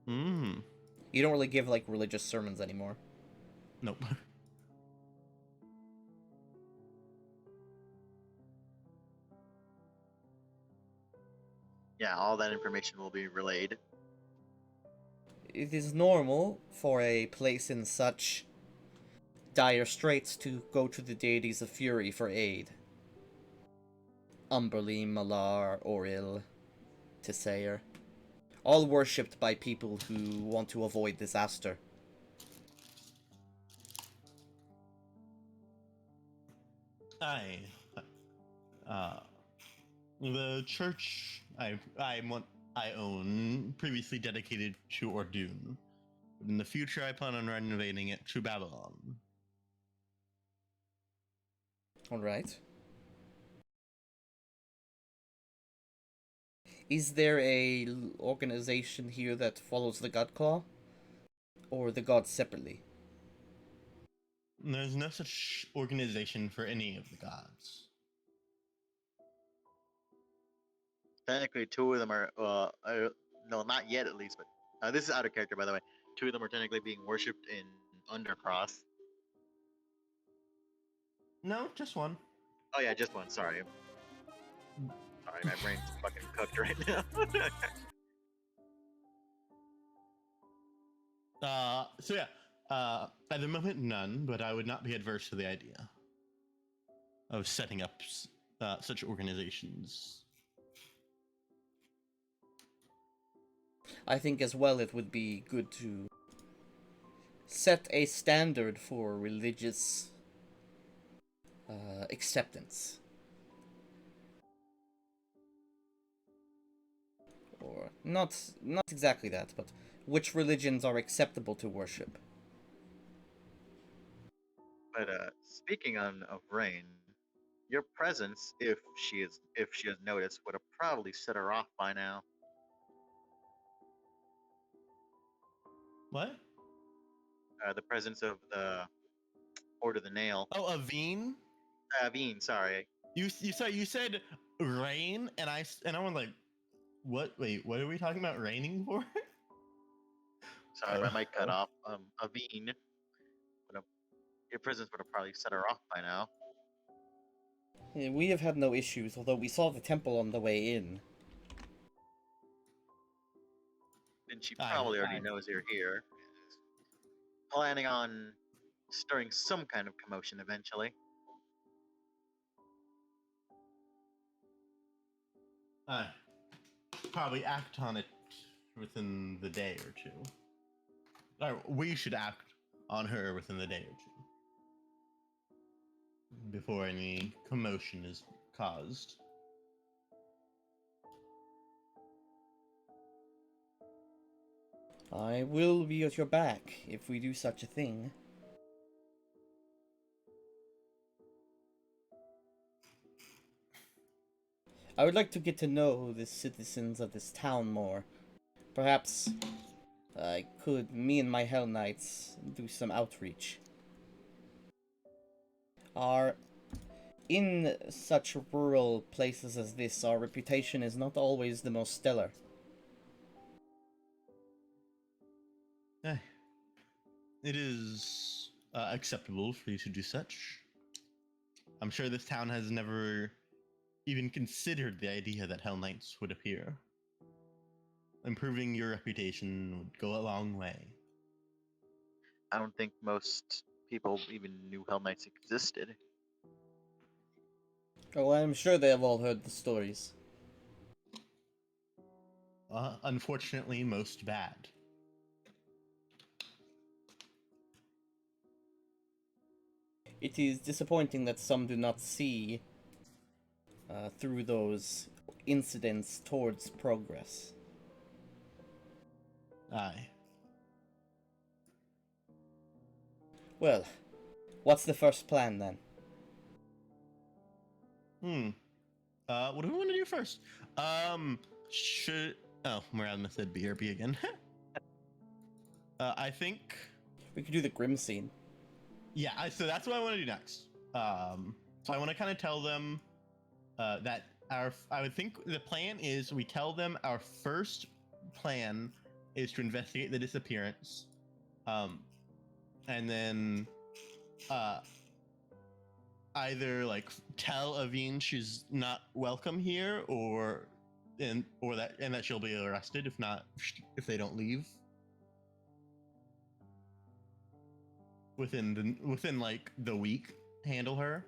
Mm. You don't really give like religious sermons anymore. Nope. Yeah, all that information will be relayed. It is normal for a place in such dire straits to go to the deities of fury for aid. Umberly, Malar, Oril, Tessayer. All worshipped by people who want to avoid disaster. The church I own previously dedicated to Ordun. But in the future, I plan on renovating it to Babylon. Alright. Is there a organization here that follows the God Claw? Or the gods separately? There's no such organization for any of the gods. Technically, two of them are, no, not yet at least, but this is out of character, by the way. Two of them are technically being worshipped in Undercross. No, just one. Oh yeah, just one. Sorry. Sorry, my brain's fucking cooked right now. So yeah, at the moment, none, but I would not be adverse to the idea of setting up such organizations. I think as well it would be good to set a standard for religious acceptance. Or not exactly that, but which religions are acceptable to worship. But speaking of Rain, your presence, if she has noticed, would have probably set her off by now. What? The presence of the Order of the Nail. Oh, Aveen? Bean, sorry. You said rain, and I was like, what? Wait, what are we talking about raining for? Sorry, my mic cut off. Bean. Your presence would have probably set her off by now. Yeah, we have had no issues, although we saw the temple on the way in. And she Aye, probably already aye. knows you're here. Planning on stirring some kind of commotion eventually. Probably act on it within the day or two. Or we should act on her within the day or two before any commotion is caused. I will be at your back if we do such a thing. I would like to get to know the citizens of this town more. Perhaps me and my Hell Knights, do some outreach. In such rural places as this, our reputation is not always the most stellar. It is acceptable for you to do such. I'm sure this town has never even considered the idea that Hell Knights would appear. Improving your reputation would go a long way. I don't think most people even knew Hell Knights existed. Oh, I'm sure they have all heard the stories. Unfortunately, most bad. It is disappointing that some do not see through those incidents towards progress. Aye. Well, what's the first plan then? What do we want to do first? Should... Oh, Morale said BRB again. I think... We could do the Grim scene. Yeah, so that's what I want to do next. So I want to kind of tell them that I would think the plan is we tell them our first plan is to investigate the disappearance. And then either like tell Aveen she's not welcome here, or that she'll be arrested if they don't leave within like the week. Handle her,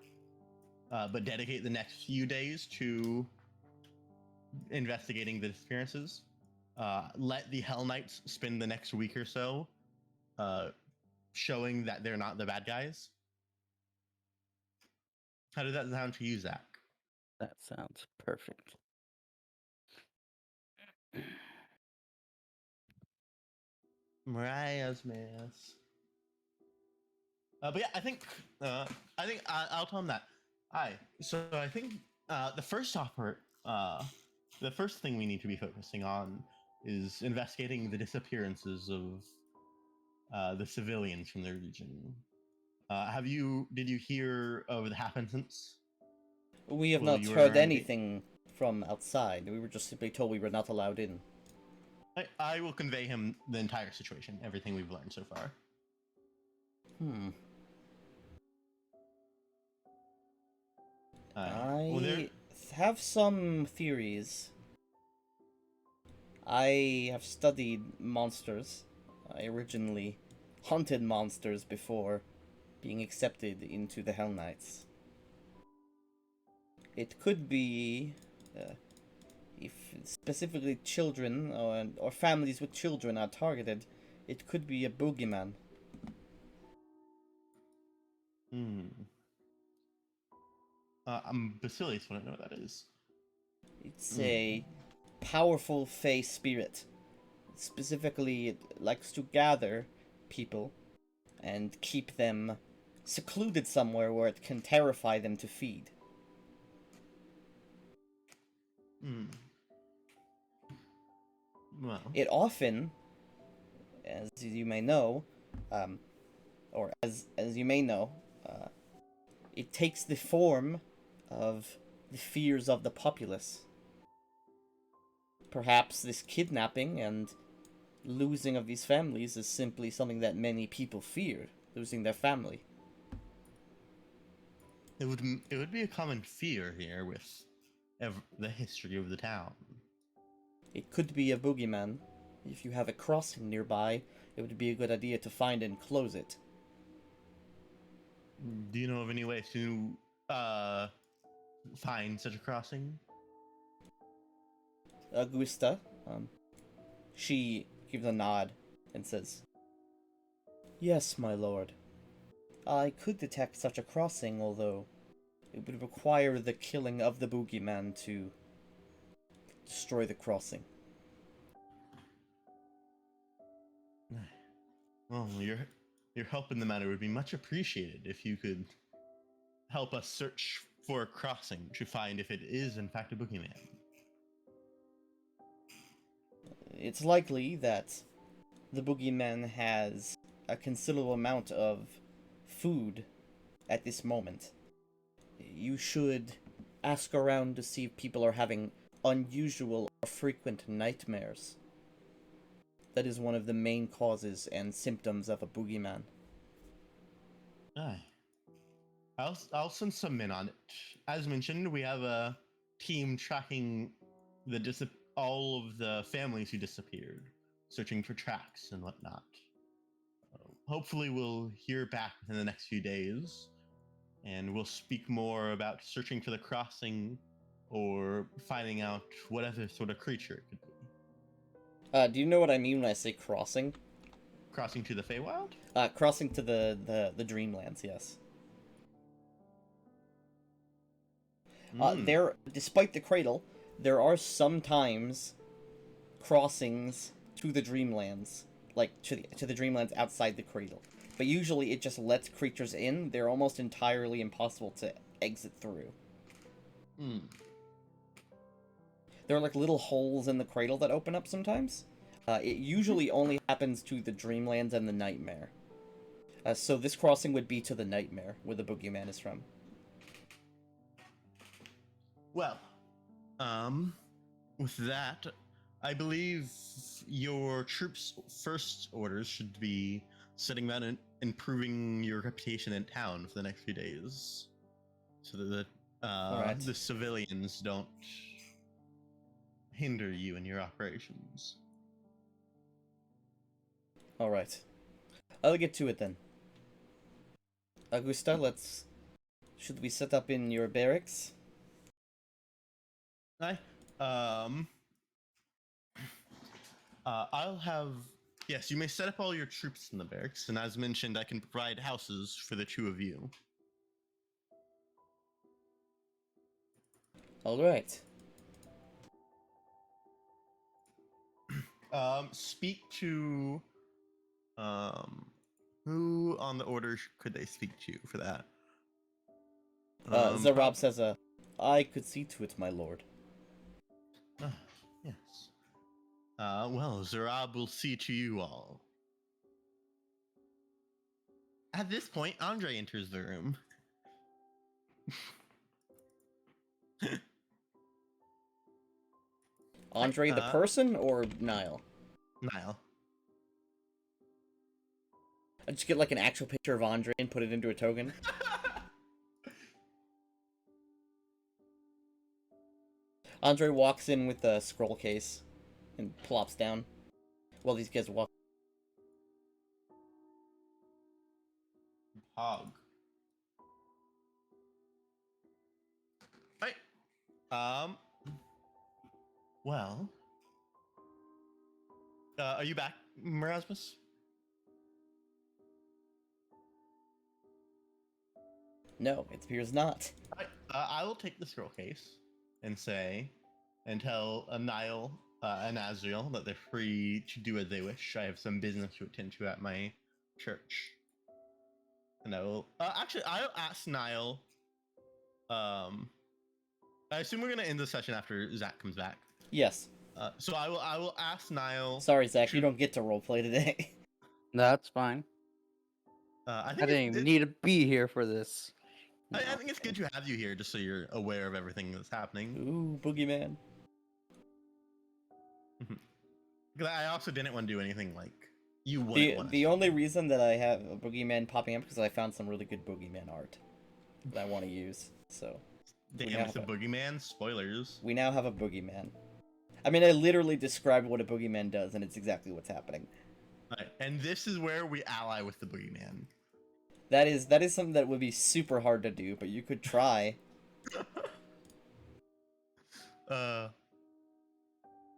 but dedicate the next few days to investigating the disappearances. Let the Hell Knights spend the next week or so showing that they're not the bad guys. How does that sound to you, Zach? That sounds perfect. Mariah's mess. But yeah, I think I'll tell him that. Aye. So I think the first thing we need to be focusing on is investigating the disappearances of the civilians from the region. Did you hear of the happenstance? We have Well, not you were heard around anything from outside. We were just simply told we were not allowed in. I will convey him the entire situation, everything we've learned so far. Well, there. I have some theories. I have studied monsters. I originally hunted monsters before being accepted into the Hell Knights. It could be, if specifically children or families with children are targeted, it could be a boogeyman. Hmm. I'm Basilius. Want to know what that is? It's a powerful fey spirit. Specifically, it likes to gather people and keep them secluded somewhere where it can terrify them to feed. Hmm. Well. It often, as you may know, or as you may know, it takes the form of the fears of the populace. Perhaps this kidnapping and losing of these families is simply something that many people fear, losing their family. It would be a common fear here with the history of the town. It could be a boogeyman. If you have a crossing nearby, it would be a good idea to find and close it. Do you know of any way to find such a crossing? Augusta, she gives a nod and says, "Yes, my lord. I could detect such a crossing, although it would require the killing of the boogeyman to destroy the crossing." Well, your help in the matter would be much appreciated if you could help us search for a crossing to find if it is in fact a boogeyman. It's likely that the boogeyman has a considerable amount of food at this moment. You should ask around to see if people are having unusual or frequent nightmares. That is one of the main causes and symptoms of a boogeyman. Aye. I'll send some men on it. As mentioned, we have a team tracking all of the families who disappeared, searching for tracks and whatnot. Hopefully, we'll hear back within the next few days, and we'll speak more about searching for the crossing or finding out whatever sort of creature it could be. Do you know what I mean when I say crossing? Crossing to the Feywild? Crossing to the Dreamlands, yes. There, despite the cradle, there are sometimes crossings to the Dreamlands, like to the Dreamlands outside the cradle. But usually it just lets creatures in. They're almost entirely impossible to exit through. There are like little holes in the cradle that open up sometimes. It usually only happens to the Dreamlands and the Nightmare. So this crossing would be to the Nightmare, where the boogeyman is from. Well, with that, I believe your troops' first orders should be setting about improving your reputation in town for the next few days, so that Alright. the civilians don't hinder you in your operations. Alright. I'll get to it then. Augusta, should we set up in your barracks? Hi. I'll have. Yes, you may set up all your troops in the barracks, and as mentioned, I can provide houses for the two of you. Alright. Speak to. Who on the order could they speak to for that? Zarab says, "I could see to it, my lord." Yes. Well, Zarab will see to you all. At this point, Andre enters the room. Andre the person or Niall? Niall. I just get like an actual picture of Andre and put it into a token. Andre walks in with a scroll case and plops down while these guys walk. Hog. Right. Well. Are you back, Merasmus? No, it appears not. Right. I will take the scroll case and say, and tell Niall and Azriel that they're free to do as they wish. I have some business to attend to at my church. And I will. Actually, I'll ask Niall. I assume we're gonna end the session after Zach comes back. Yes. So I will ask Niall. Sorry, Zach, you don't get to roleplay today. That's fine. I I think didn't even need to be here for this. I think it's good to have you here, just so you're aware of everything that's happening. Ooh, boogeyman. Because I also didn't want to do anything like you wouldn't want. The only reason that I have a boogeyman popping up is because I found some really good boogeyman art that I want to use. So. Damn, it's a boogeyman. Spoilers. We now have a boogeyman. I mean, I literally described what a boogeyman does, and it's exactly what's happening. Right. And this is where we ally with the boogeyman. That is something that would be super hard to do, but you could try.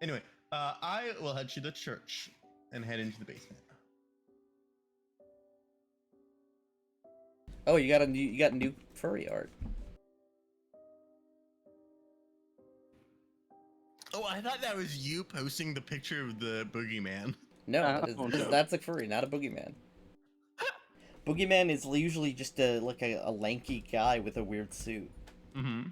Anyway, I will head to the church and head into the basement. Oh, you got new furry art. Oh, I thought that was you posting the picture of the boogeyman. No, no. that's a furry, not a boogeyman. Boogeyman is usually just a lanky guy with a weird suit. Mm-hmm.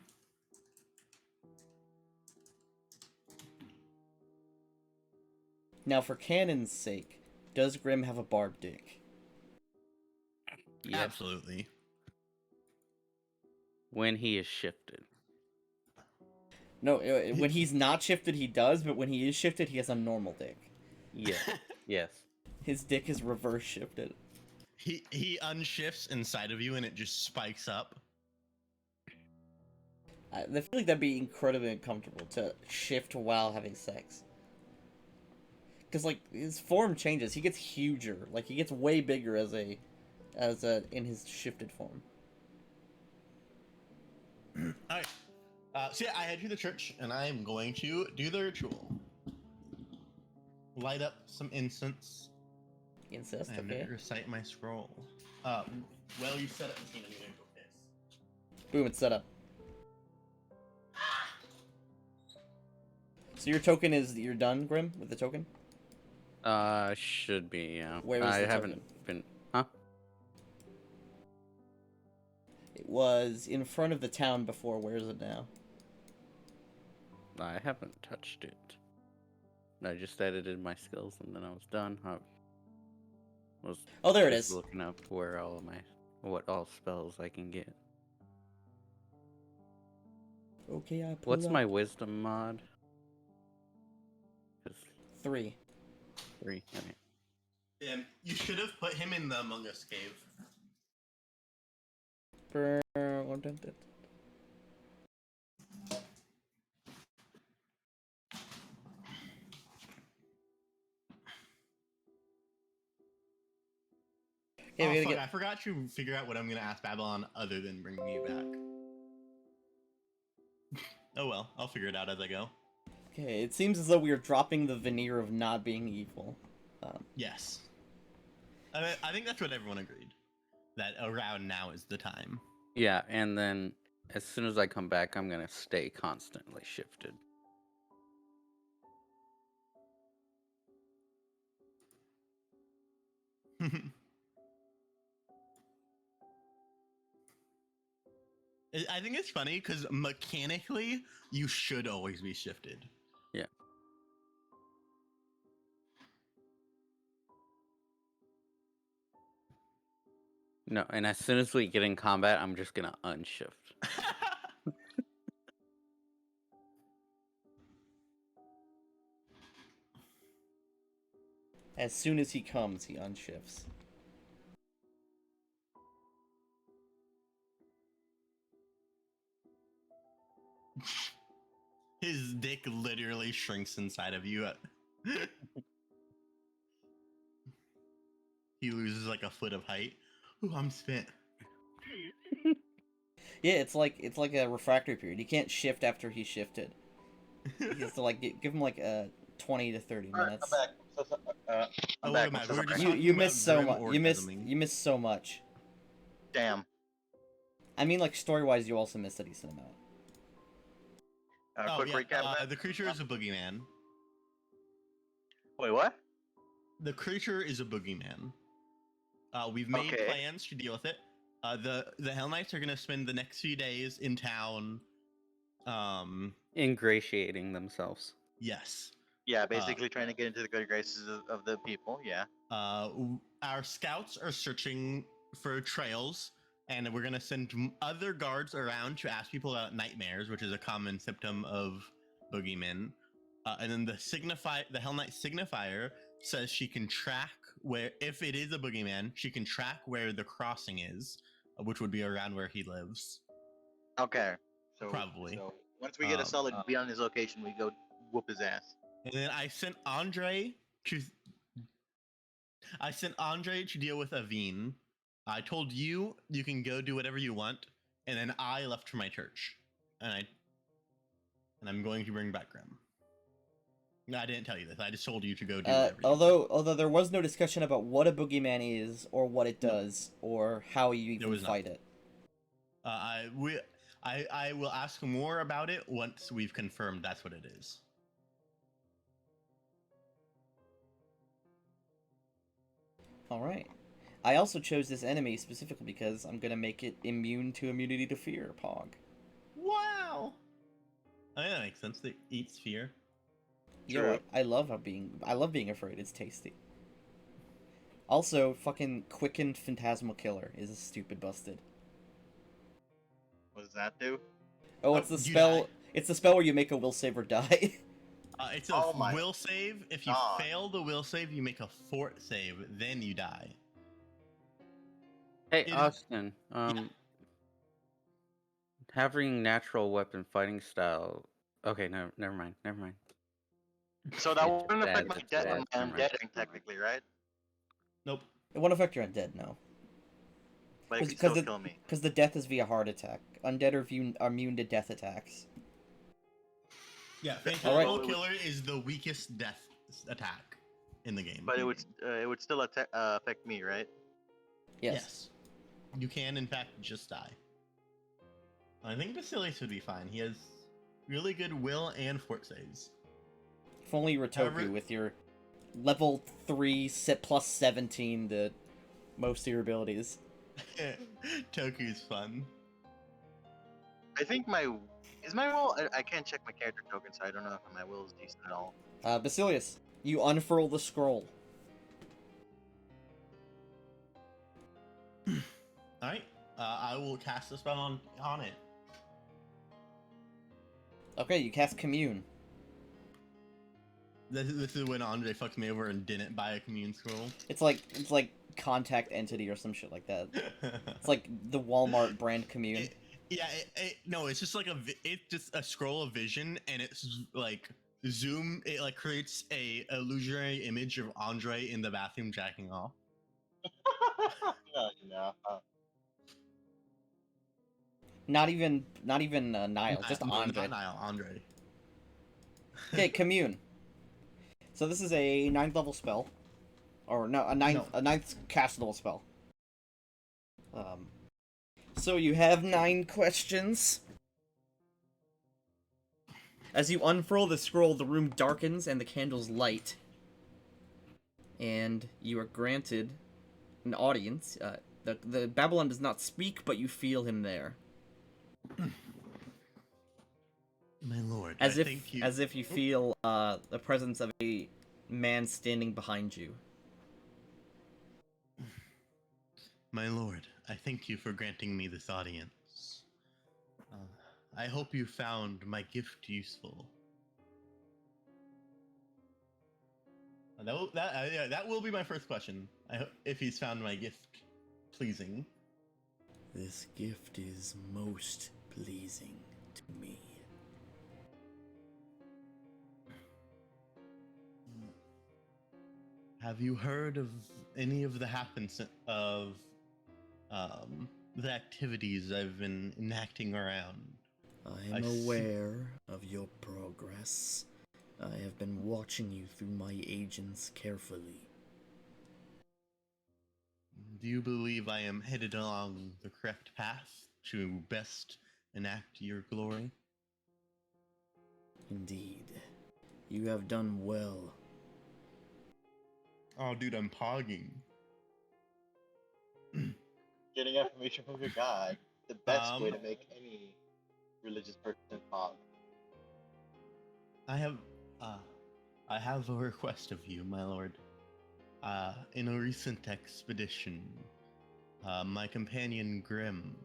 Now, for canon's sake, does Grim have a barbed dick? Yes. Absolutely. When he is shifted. No, when he's not shifted, he does, but when he is shifted, he has a normal dick. Yes. Yes. His dick is reverse shifted. He unshifts inside of you and it just spikes up. I feel like that'd be incredibly uncomfortable to shift while having sex. Because, like, his form changes. He gets huger. Like, he gets way bigger in his shifted form. Alright. So yeah, I head to the church and I am going to do the ritual. Light up some incense. Incest, And okay. recite my scroll. Well, you set up the scene. I'm gonna go piss. Boom, it's set up. So your token is you're done, Grim, with the token? Should be, yeah. Where was I the haven't been. Huh? It was in front of the town before. Where is it now? I haven't touched it. I just edited my skills and then I was done. I was Oh, there it just is. looking up where what all spells I can get. Okay, I pull What's up. my wisdom mod? 'Cause 3. 3. Okay. You should have put him in the Among Us cave. Okay, we Fuck, gotta I forgot to figure out what I'm gonna ask Babylon other than bringing you back. Oh well, I'll figure it out as I go. Okay, it seems as though we are dropping the veneer of not being evil. Yes. I think that's what everyone agreed. That around now is the time. Yeah, and then as soon as I come back, I'm gonna stay constantly shifted. I think it's funny because mechanically, you should always be shifted. Yeah. No, and as soon as we get in combat, I'm just gonna unshift. As soon as he comes, he unshifts. His dick literally shrinks inside of you. He loses like a foot of height. Ooh, I'm spent. Yeah, it's like a refractory period. You can't shift after he shifted. You have to like give him like 20 to 30 Alright, minutes. I'm back. I'm Oh, back. wait a minute. I'm so We were just sorry. talking You about missed so grim much. orgasming. You missed so much. Damn. I mean, like story wise, you also missed a decent amount. Quick recap. Then. The creature is a boogeyman. Wait, what? The creature is a boogeyman. We've made Okay. plans to deal with it. The Hell Knights are gonna spend the next few days in town. Ingratiating themselves. Yes. Yeah, basically trying to get into the good graces of the people. Yeah. Our scouts are searching for trails, and we're gonna send other guards around to ask people about nightmares, which is a common symptom of boogeymen. And then the Hell Knight signifier says she can track where, if it is a boogeyman, she can track where the crossing is, which would be around where he lives. Okay. So Probably. So once we get a solid beat on his location, we go whoop his ass. And then I sent Andre to deal with Aveen. I told you can go do whatever you want, and then I left for my church, and I'm going to bring back Grim. No, I didn't tell you this. I just told you to go do whatever. Although there was no discussion about what a boogeyman is, or what it does, or how you even fight it. I will ask more about it once we've confirmed that's what it is. Alright. I also chose this enemy specifically because I'm gonna make it immune to immunity to fear, Pog. Wow! I mean, that makes sense. It eats fear. Yo, I love being afraid. It's tasty. Also, fucking Quickened Phantasmal Killer is a stupid busted. What does that do? Oh, it's the spell. Die. It's the spell where you make a will save or die. It's a will save. If you God. fail the will save, you make a fort save, then you die. Hey, It is- Austin. Having natural weapon fighting style. Okay, no, never mind. So that It's wouldn't affect bad, my it's bad, never mind. undead technically, right? Nope. It won't affect your undead, no. But it Because could still kill me. Because the death is via heart attack. Undead are immune to death attacks. Yeah, Alright. Phantasmal Killer is the weakest death attack in the game. But it would still affect me, right? Yes. You can, in fact, just die. I think Basilius would be fine. He has really good will and fort saves. If only you were Toku with your level 3 plus 17 to most of your abilities. Toku's fun. I think is my will. I can't check my character token, so I don't know if my will is decent at all. Basilius, you unfurl the scroll. Alright, I will cast a spell on it. Okay, you cast Commune. This is when Andre fucked me over and didn't buy a commune scroll. It's like Contact Entity or some shit like that. It's like the Walmart brand Commune. No, it's just like it's just a scroll of vision, and it's like zoom. It like creates a illusionary image of Andre in the bathroom jacking off. No. Not even Niall, just Andre. Not Niall, Andre. Okay, Commune. So this is a 9th level spell, or no, a ninth castable spell. So you have 9 questions. As you unfurl the scroll, the room darkens and the candles light, and you are granted an audience. The Babylon does not speak, but you feel him there. My lord, As thank you. if you feel the presence of a man standing behind you. My lord, I thank you for granting me this audience. I hope you found my gift useful. That will be my first question. If he's found my gift pleasing. This gift is most pleasing to me. Have you heard of any of the happens of the activities I've been enacting around? I I am see. aware of your progress. I have been watching you through my agents carefully. Do you believe I am headed along the correct path to best enact your glory? Indeed. You have done well. Oh, dude, I'm pogging. Getting information from your guide, the best way Um, to make any religious person talk. I have, uh, I have a request of you, my lord. In a recent expedition, my companion Grim,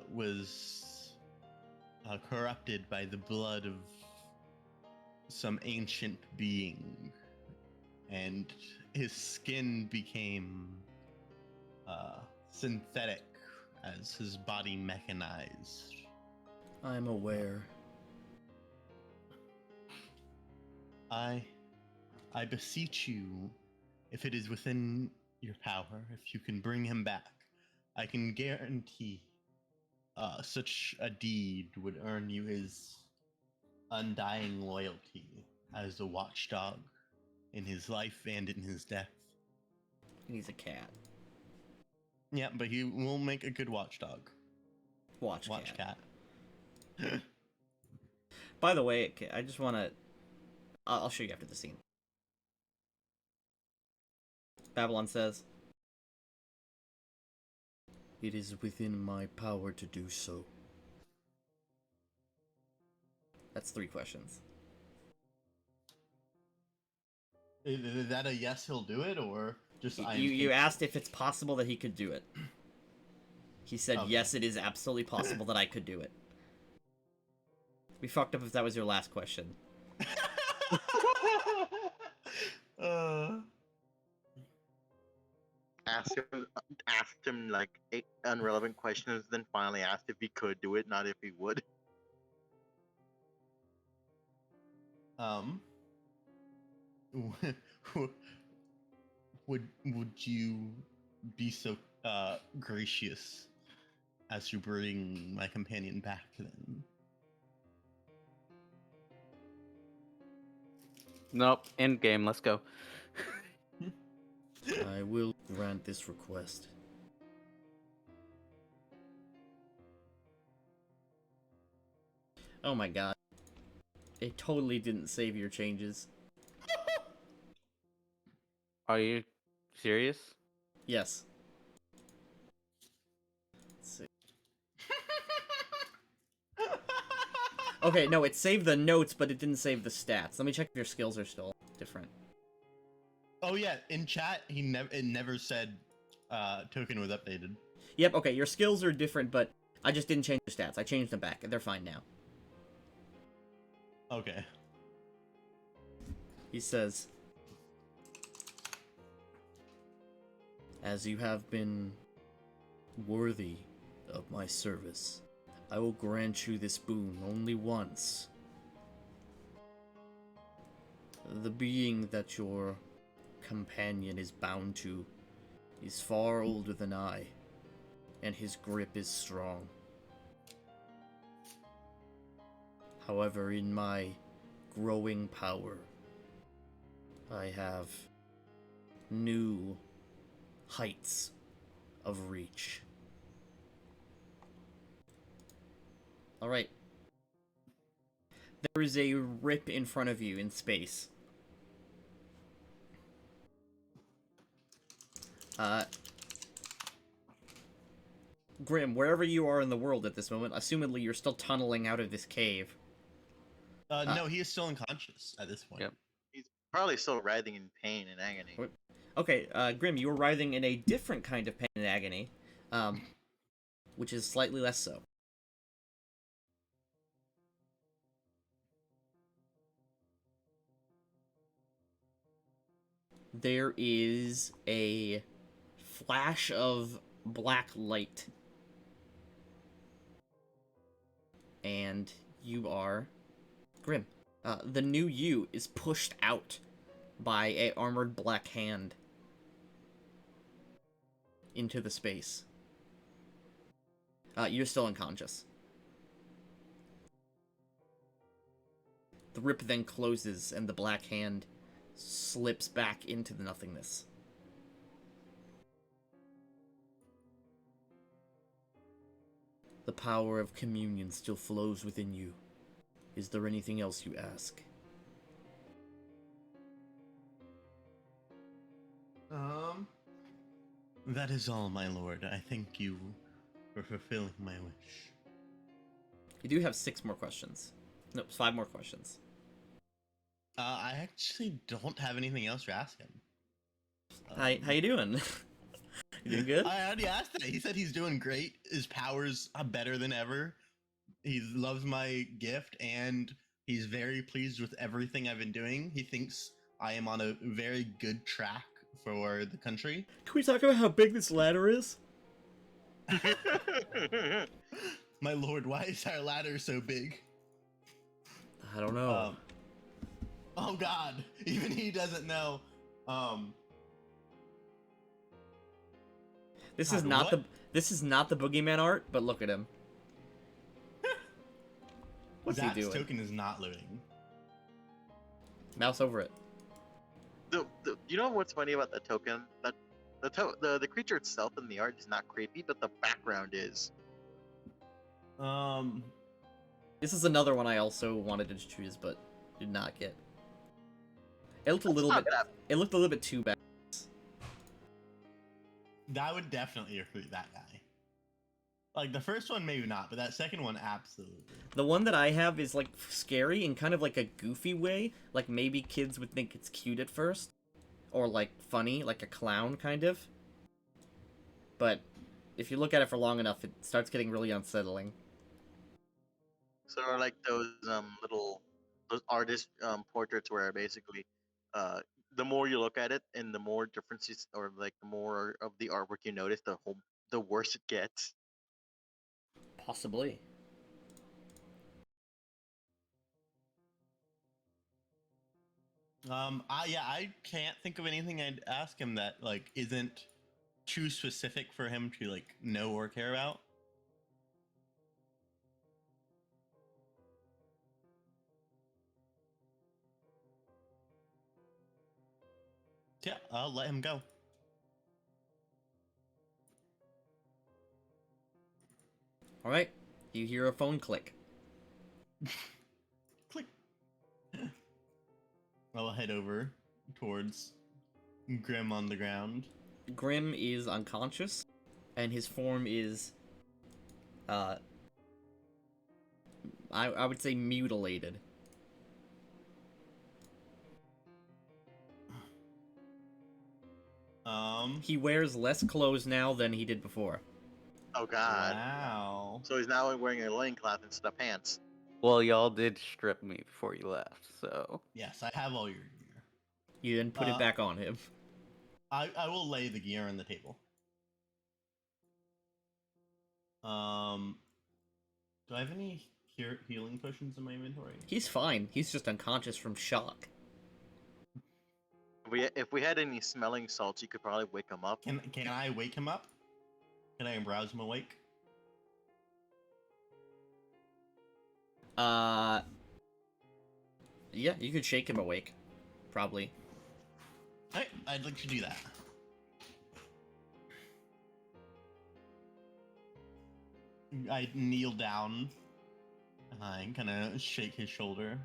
was corrupted by the blood of some ancient being, and his skin became synthetic as his body mechanized. I am aware. I beseech you, if it is within your power, if you can bring him back, I can guarantee such a deed would earn you his undying loyalty as a watchdog in his life and in his death. He's a cat. Yeah, but he will make a good watchdog. Watch cat. By the way, I just want to... I'll show you after the scene. Babylon says, "It is within my power to do so." That's 3 questions. Is that a yes, he'll do it, or just You asked if it's possible that he could do it. He said, Okay. yes, it is absolutely possible that I could do it. We fucked up if that was your last question. Asked him like 8 irrelevant questions, then finally asked if he could do it, not if he would. Would you be so gracious as to bring my companion back then? Nope. End game. Let's go. I will grant this request. Oh my god. It totally didn't save your changes. Are you serious? Yes. Let's see. Okay, no, it saved the notes, but it didn't save the stats. Let me check if your skills are still different. Oh yeah, in chat it never said token was updated. Yep, okay, your skills are different, but I just didn't change the stats. I changed them back. They're fine now. Okay. He says, "As you have been worthy of my service, I will grant you this boon only once. The being that your companion is bound to is far older than I, and his grip is strong. However, in my growing power, I have new heights of reach." Alright. There is a rip in front of you in space. Grim, wherever you are in the world at this moment, assumedly you're still tunneling out of this cave. No, he is still unconscious at this point. Yep. He's probably still writhing in pain and agony. What? Okay, Grim, you were writhing in a different kind of pain and agony, which is slightly less so. There is a flash of black light. And you are Grim. The new you is pushed out by a armored black hand into the space. You're still unconscious. The rip then closes, and the black hand slips back into the nothingness. The power of communion still flows within you. Is there anything else you ask? That is all, my lord. I thank you for fulfilling my wish. You do have 6 more questions. No, 5 more questions. I actually don't have anything else to ask him. Hi, how you doing? You doing good? I already asked that. He said he's doing great. His powers are better than ever. He loves my gift, and he's very pleased with everything I've been doing. He thinks I am on a very good track for the country. Can we talk about how big this ladder is? My lord, why is our ladder so big? I don't know. Oh god, even he doesn't know. This God, is not what? this is not the boogeyman art, but look at him. What's Zach's he doing? token is not loading. Mouse over it. You know what's funny about the token? That the creature itself in the art is not creepy, but the background is. This is another one I also wanted to choose, but did not get. It looked a That's little not bit. bad. It looked a little bit too bad. That would definitely recruit that guy. Like, the first one, maybe not, but that second one, absolutely. The one that I have is like scary in kind of like a goofy way. Like maybe kids would think it's cute at first, or like funny, like a clown kind of. But if you look at it for long enough, it starts getting really unsettling. So are like those those artist portraits where basically the more you look at it and the more differences or like the more of the artwork you notice, the worse it gets. Possibly. I can't think of anything I'd ask him that like isn't too specific for him to like know or care about. Yeah, I'll let him go. All right. You hear a phone click. Click. I'll head over towards Grim on the ground. Grim is unconscious, and his form is, I would say mutilated. He wears less clothes now than he did before. Oh god. Wow. So he's now wearing a loincloth instead of pants. Well, y'all did strip me before you left, so Yes, I have all your gear. You then put it back on him. I will lay the gear on the table. Do I have any healing potions in my inventory? He's fine. He's just unconscious from shock. If we had any smelling salts, you could probably wake him up. Can I wake him up? Can I rouse him awake? Yeah, you could shake him awake. Probably. Alright, I'd like to do that. I kneel down and I kind of shake his shoulder.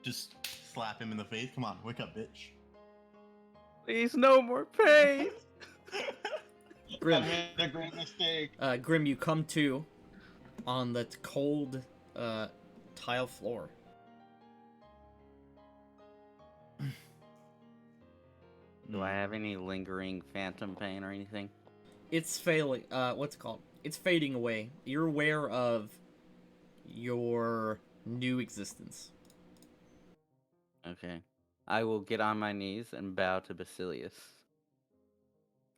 Just slap him in the face. Come on, wake up, bitch. please, no more pain. Grim, I made a great mistake. Grim, you come to on the cold, tile floor. Do I have any lingering phantom pain or anything? It's failing. What's it called? It's fading away. You're aware of your new existence. Okay. I will get on my knees and bow to Basilius.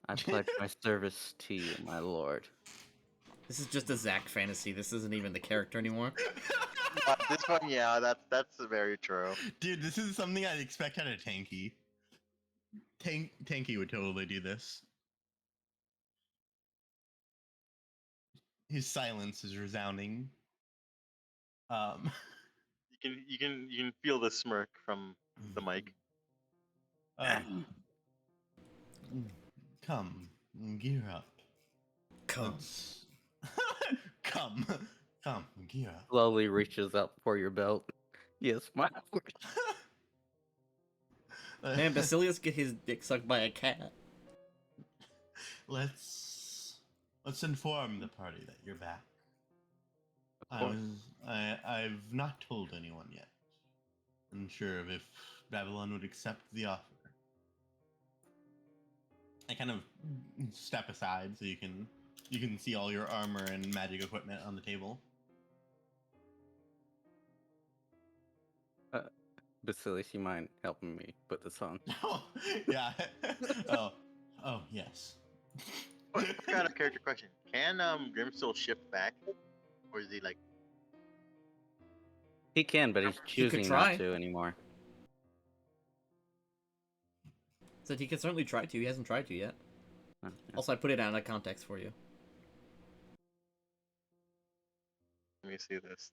I pledge my service to you, my lord. This is just a Zack fantasy. This isn't even the character anymore. This one, yeah, that's very true. Dude, this is something I'd expect out of Tanky. Tanky would totally do this. His silence is resounding. You can feel the smirk from the mic. Come, gear up. Come. Let's- come, gear up. Slowly reaches up for your belt. Yes, my. Man, Basilius get his dick sucked by a cat. Let's inform the party that you're back. Of course. I've not told anyone yet. Unsure of if Babylon would accept the offer. I kind of step aside so you can see all your armor and magic equipment on the table. Basilius, you mind helping me put this on? Oh, yeah. oh, yes. What kind of character question? Can Grim still shift back, or is he like? He can, but he's He could choosing try. not to anymore. Said he could certainly try to. He hasn't tried to yet. Yeah. Also, I put it out of context for you. Let me see this.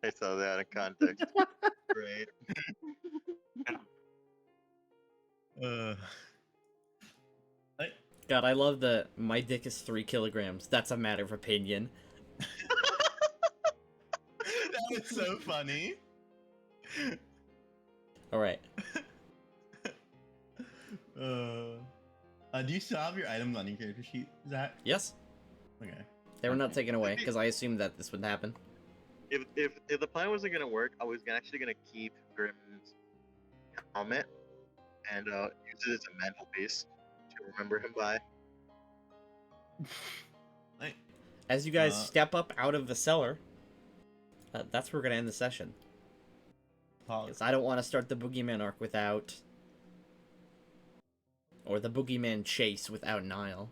I saw that out of context. Great. God, I love the my dick is 3 kilograms. That's a matter of opinion. That was so funny. Alright. Do you still have your items on your character sheet, Zach? Yes? Okay. They were not taken away, because I assumed that this would happen. If the plan wasn't gonna work, I was actually gonna keep Grim's helmet and use it as a mantelpiece to remember him by. Like, As you guys step up out of the cellar, that's where we're going to end the session. Pog. Because I don't want to start the Boogeyman arc without... Or the Boogeyman chase without Nile.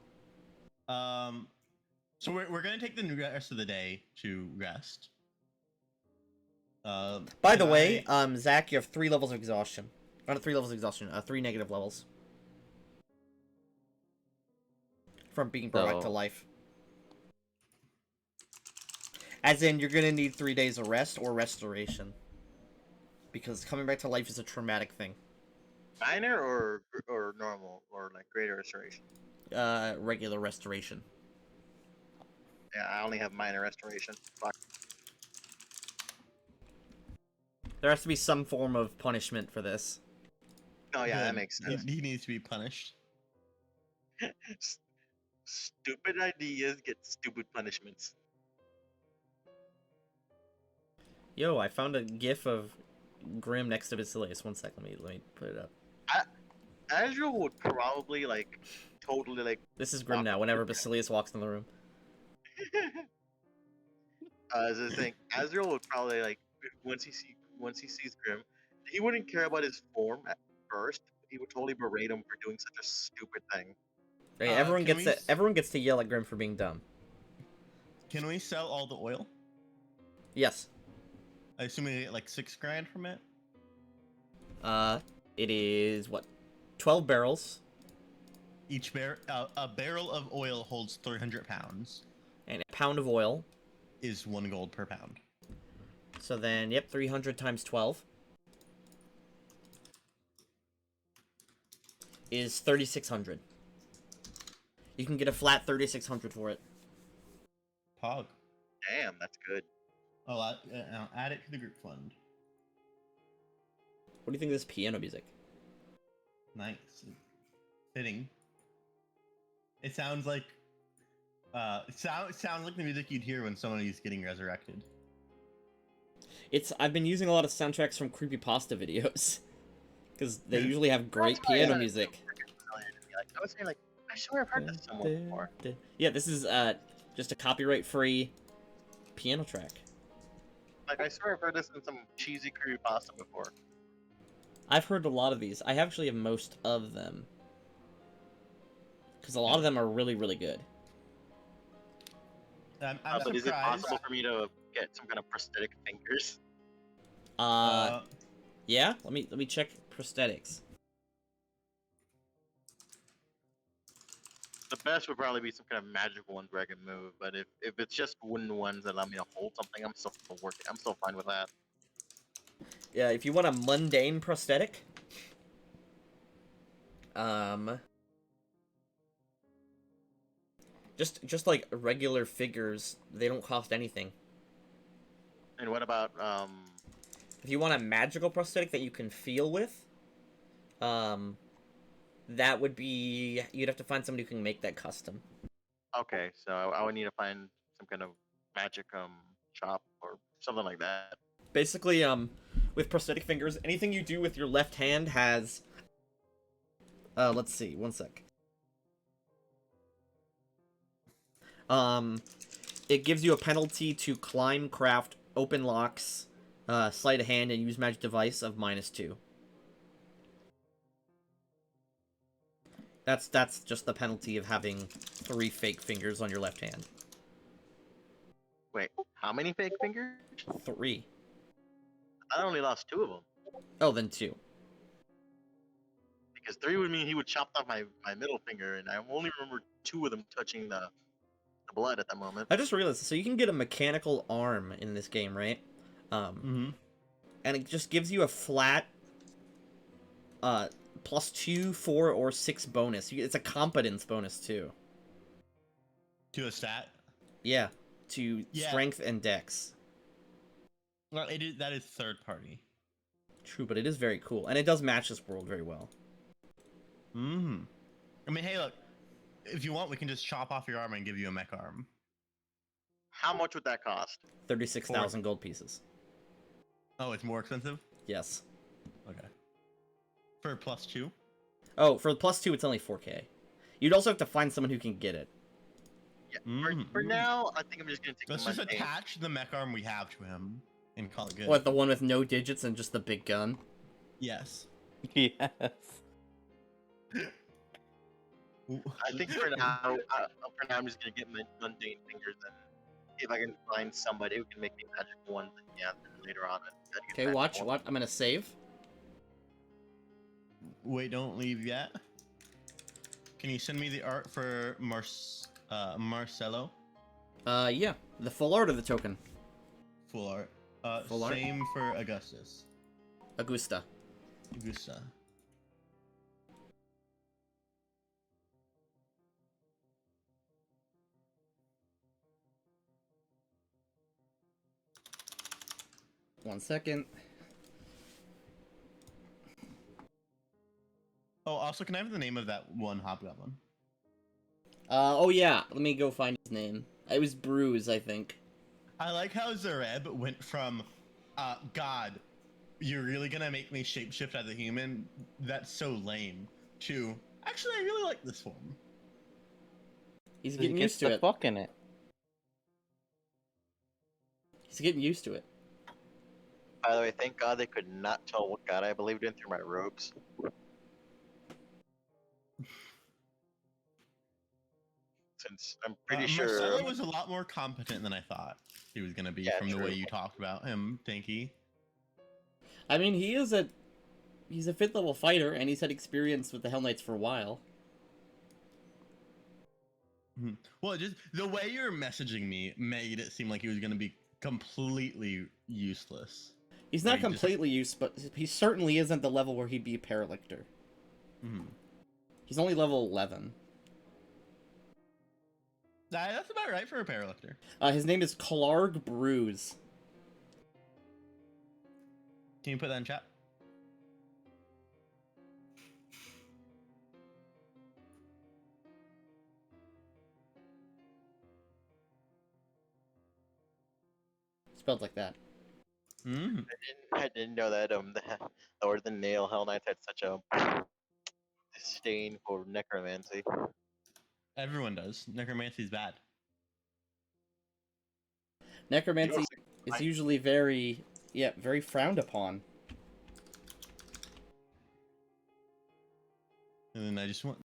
So we're gonna take the rest of the day to rest. By the way, Zach, you have 3 levels of exhaustion. Not 3 levels of exhaustion, 3 negative levels. From being brought back to life. As in, you're gonna need 3 days of rest or restoration. Because coming back to life is a traumatic thing. Minor or normal or like greater restoration. Regular restoration. Yeah, I only have minor restoration. Fuck. There has to be some form of punishment for this. Oh yeah, that Good. makes sense. He needs to be punished. Stupid ideas get stupid punishments. Yo, I found a gif of Grim next to Basilius. One sec, let me put it up. Azrael would probably like totally like. This is Grim now, whenever Basilius walks in the room. As I think, Azrael would probably like once he sees Grim, he wouldn't care about his form at first. He would totally berate him for doing such a stupid thing. Right, everyone can gets we to everyone gets to yell at Grim for being dumb. Can we sell all the oil? Yes. I assume we get like $6,000 from it. It is what, 12 barrels, Each a barrel of oil holds 300 pounds. and a pound of oil. Is 1 gold per pound. So then, yep, 300 times 12 is 3,600. You can get a flat 3,600 for it. Pog. Damn, that's good. Oh, I'll add it to the group fund. What do you think of this piano music? Nice. Fitting. It sounds like it sounds like the music you'd hear when somebody's getting resurrected. I've been using a lot of soundtracks from creepypasta videos. Because they Yeah. usually have great That's why piano I music. I was saying like, I swear I've heard this somewhere before. Yeah, this is just a copyright-free piano track. Like I swear I've heard this in some cheesy creepypasta before. I've heard a lot of these. I actually have most of them. Because a lot of them are really, really good. I'm But is it surprised. possible for me to get some kind of prosthetic fingers? Yeah. Let me check prosthetics. The best would probably be some kind of magical ones where I can move. But if it's just wooden ones that allow me to hold something, I'm still working. I'm still fine with that. Yeah, if you want a mundane prosthetic, just like regular figures, they don't cost anything. And what about If you want a magical prosthetic that you can feel with, that would be, you'd have to find somebody who can make that custom. Okay, so I would need to find some kind of magic shop or something like that. Basically, with prosthetic fingers, anything you do with your left hand has, let's see, one sec. It gives you a penalty to climb, craft, open locks, sleight of hand, and use magic device of -2. That's just the penalty of having 3 fake fingers on your left hand. Wait, how many fake fingers? 3. I only lost 2 of them. Oh, then 2. Because 3 would mean he would chop off my middle finger, and I only remember 2 of them touching the blood at the moment. I just realized, so you can get a mechanical arm in this game, right? And it just gives you a flat, +2, 4, or 6 bonus. It's a competence bonus, too. To a stat. Yeah, to Yeah. strength and dex. Well, that is third party. True, but it is very cool, and it does match this world very well. I mean, hey, look. If you want, we can just chop off your arm and give you a mech arm. How much would that cost? 36,000 gold pieces. Oh, it's more expensive? Yes. Okay. For +2? Oh, for the +2, it's only 4k. You'd also have to find someone who can get it. Yeah. For now, I think I'm just gonna take Let's the just mundane. attach the mech arm we have to him and call it good. What, the one with no digits and just the big gun? Yes. Yes. I think for now, I'm just gonna get my mundane fingers and see if I can find somebody who can make the magical ones. And yeah, then later on. Okay, watch. I'm gonna save. Wait, don't leave yet. Can you send me the art for Marcelo? Yeah. The full art of the token. Full art. Full art? Same for Augustus. Augusta. Augusta. One second. Oh, also, can I have the name of that one hobgoblin? Oh yeah, let me go find his name. It was Bruise, I think. I like how Zareb went from, God, you're really gonna make me shapeshift as a human? That's so lame. To, actually, I really like this form. He's He getting gets used to the it. fuck in it. He's getting used to it. By the way, thank God they could not tell what god I believed in through my robes. Since I'm pretty sure. Marcelo was a lot more competent than I thought he was gonna be Yeah, from the way true. you talked about him, Tanky. I mean, he's a 5th level fighter, and he's had experience with the Hell Knights for a while. Well, just the way you're messaging me made it seem like he was gonna be completely useless. He's not Like, just- completely used, but he certainly isn't the level where he'd be a Paralictor. He's only level 11. That's about right for a Paralictor. His name is Clarg Bruise. Can you put that in chat? Spelled like that. I didn't know that the Nail Hell Knights had such a disdain for necromancy. Everyone does. Necromancy's bad. Necromancy is usually very, yeah, very frowned upon. And then I just want